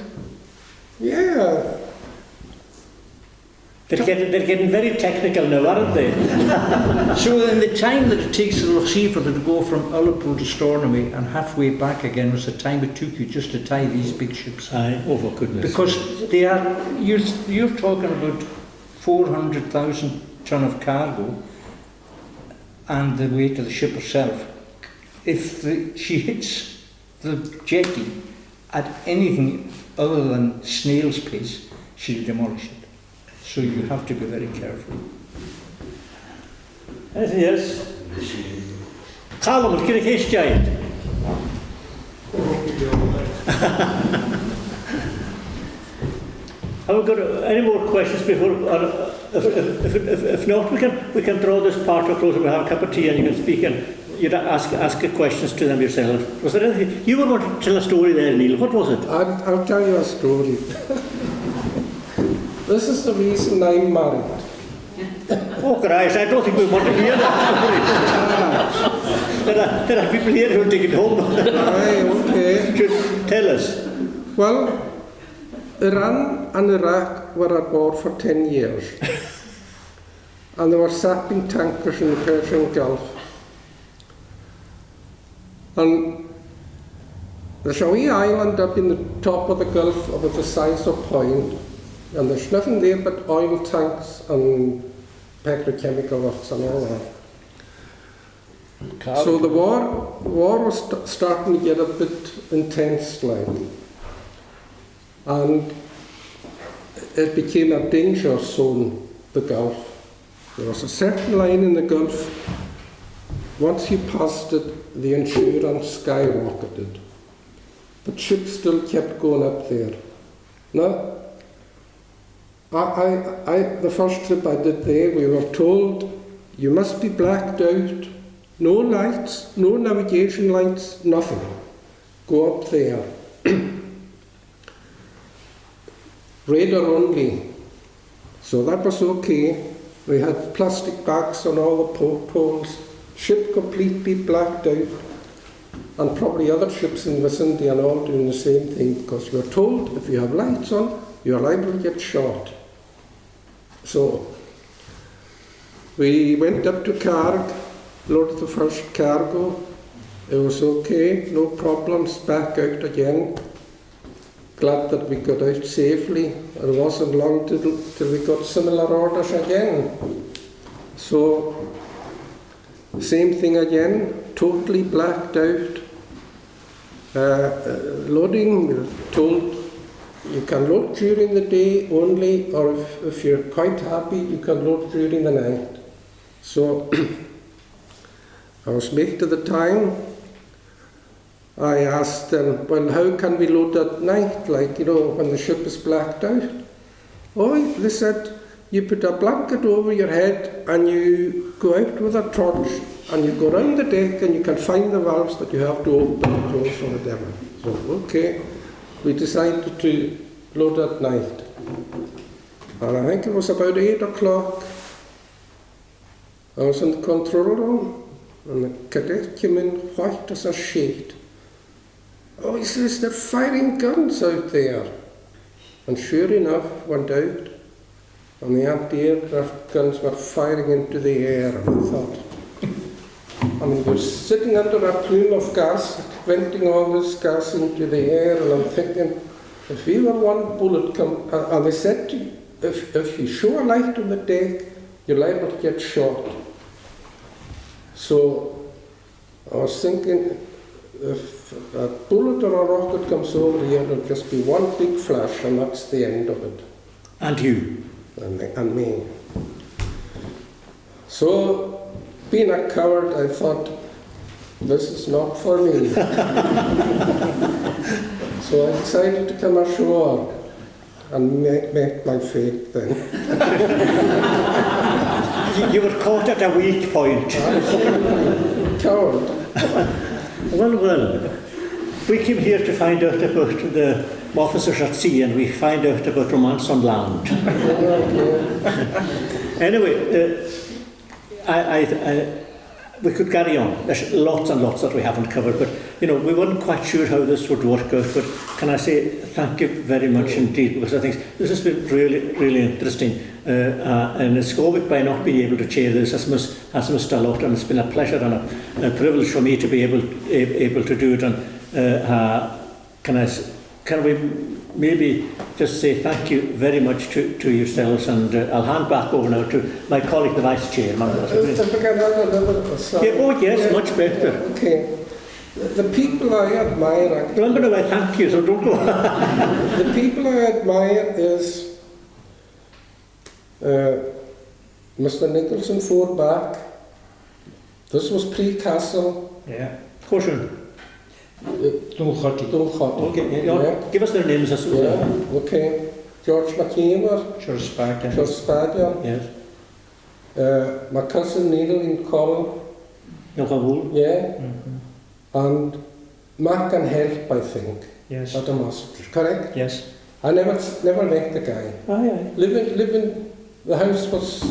Yeah. They're getting very technical now, aren't they? So in the time that it takes the receiver to go from Ullapool to Stornoway and halfway back again was the time it took you just to tie these big ships. Aye, oh for goodness. Because they are, you're talking about 400,000 ton of cargo and the weight of the ship herself. If she hits the jetty at anything other than snail's pace, she'll demolish it. So you have to be very careful. Anything else? Callum, what can you giant? Have we got any more questions before? If not, we can draw this part to a close. We'll have a cup of tea and you can speak and you'd ask questions to them yourself. Was there anything you were wanting to tell a story there, Neil? What was it? I'll tell you a story. This is the reason I'm married. Oh Christ, I don't think we want to hear that story. There are people here who will take it home. Aye, okay. Tell us. Well, Iran and Iraq were at war for 10 years. And they were sapping tankers in the Persian Gulf. And there's a wee island up in the top of the Gulf about the size of Point. And there's nothing there but oil tanks and petrochemical works and all that. So the war was starting to get a bit intense, like. And it became a danger zone, the Gulf. There was a certain line in the Gulf. Once you passed it, the insurance skyrocketed. But ships still kept going up there. Now, the first trip I did there, we were told you must be blacked out, no lights, no navigation lights, nothing. Go up there. Radar only. So that was okay. We had plastic bags on all the portholes, ship completely blacked out, and probably other ships in the vicinity and all doing the same thing because we were told if you have lights on, you're liable to get shot. So we went up to Carg, loaded the first cargo. It was okay, no problems, back out again. Glad that we got out safely. It wasn't long till we got similar orders again. So, same thing again, totally blacked out. Loading, we were told you can load during the day only, or if you're quite happy, you can load during the night. So, I was mate at the time. I asked them, well, how can we load at night, like, you know, when the ship is blacked out? Oh, they said, you put a blanket over your head and you go out with a torch and you go round the deck and you can find the valves that you have to open and close or whatever. So, okay. We decided to load at night. And I think it was about 8 o'clock. I was in the control room, and the cadet came in white as a sheet. Oh, he says, they're firing guns out there. And sure enough, went out, and the anti-aircraft guns were firing into the air, and I thought, I mean, you're sitting under a plume of gas, venting all this gas into the air, and I'm thinking, if even one bullet come, and they said to you, if you show a light on the deck, you're liable to get shot. So I was thinking, if a bullet or a rocket comes over here, it'll just be one big flash, and that's the end of it. And you? And me. So, being a coward, I thought, this is not for me. So I decided to come ashore and met my fate then. You were caught at a weak point. Coward. Well, we came here to find out about the officers at sea, and we find out about romance on land. Anyway, we could carry on. There's lots and lots that we haven't covered, but we weren't quite sure how this would work out. But can I say thank you very much indeed, because I think this has been really, really interesting. And it's Scoville by not being able to chair this has missed a lot, and it's been a pleasure and a privilege for me to be able to do it. And can we maybe just say thank you very much to yourselves, and I'll hand back over now to my colleague, the Vice Chairman. If I can add another slide. Yeah, oh yes, much better. Okay. The people I admire... Remember now, I thank you, so don't go. The people I admire is Mr. Nicholson Back. This was pre-Castle. Yeah. Caution. Dulchotty. Okay, yeah. Give us their names as well. Yeah, okay. George McKeever. George Spaghian. George Spaghian. Yes. My cousin Neilan Upsan. Yeah. And Mac and Help, I think. Yes. At the master. Correct? Yes. I never met the guy. Aye. Living, the house was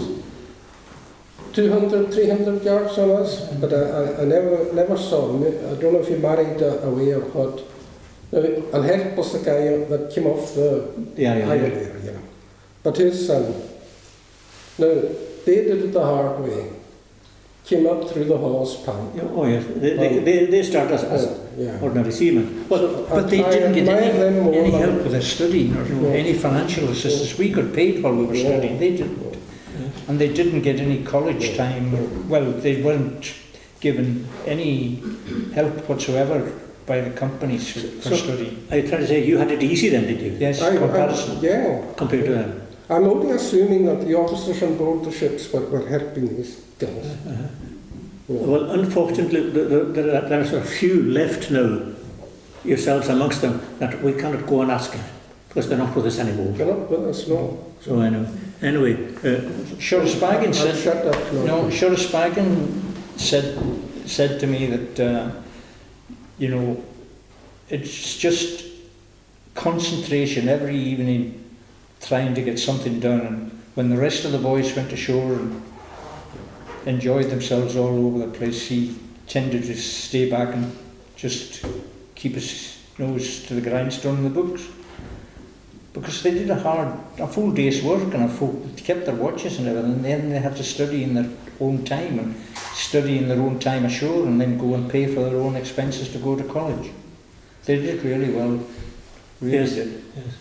200, 300 yards from us, but I never saw him. I don't know if he married away or what. And Help was the guy that came off the highway there, But his son, no, they did it the hard way. Came up through the hose pipe. Oh yes, they started as ordinary seamen. But they didn't get any help with their studying or any financial assistance. We got paid while we were studying, they didn't. And they didn't get any college time. Well, they weren't given any help whatsoever by the companies for studying. Are you trying to say you had it easy then, did you? Yes, comparison. Compared to them. I'm only assuming that the officers on board the ships were helping these guys. Well, unfortunately, there are a few left now, yourselves amongst them, that we cannot go and ask because they're not with us anymore. They're not with us, no. So anyway, Shore Spaghian said. Shut up, No, Shore Spaghian said to me that it's just concentration every evening, trying to get something done, and when the rest of the boys went ashore and enjoyed themselves all over the place, he tended to stay back and just keep his nose to the grindstone in the books, because they did a full day's work and kept their watches and everything, and then they had to study in their own time and study in their own time ashore, and then go and pay for their own expenses to go to college. They did really well. Really did. Yes.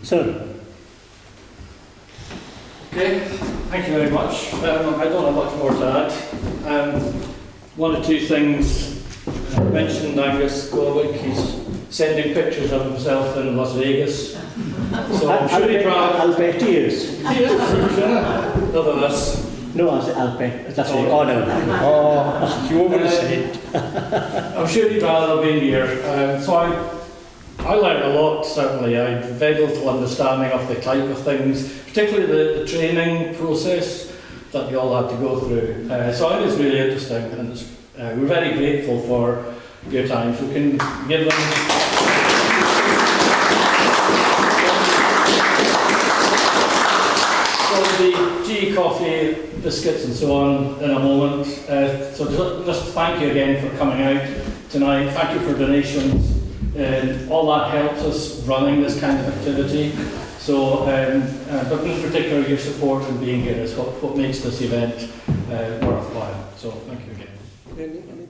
Sir. Okay, thank you very much. I don't have much more to add. One or two things. I mentioned Angus Govick. He's sending pictures of himself in Las Vegas. So I'm sure he's proud. I'll bet he is. He is, none of us. No, I'll bet. That's right. Oh no. Oh, you over his head. I'm sure he'd rather be here. So I learned a lot, certainly. I had very little understanding of the type of things, particularly the training process that you all had to go through. So it was really interesting, and we're very grateful for your time. So we can give them... So the tea, coffee, biscuits and so on in a moment. So just thank you again for coming out tonight. Thank you for donations. All that helps us running this kind of activity. So, but in particular, your support and being here is what makes this event worthwhile. So, thank you again.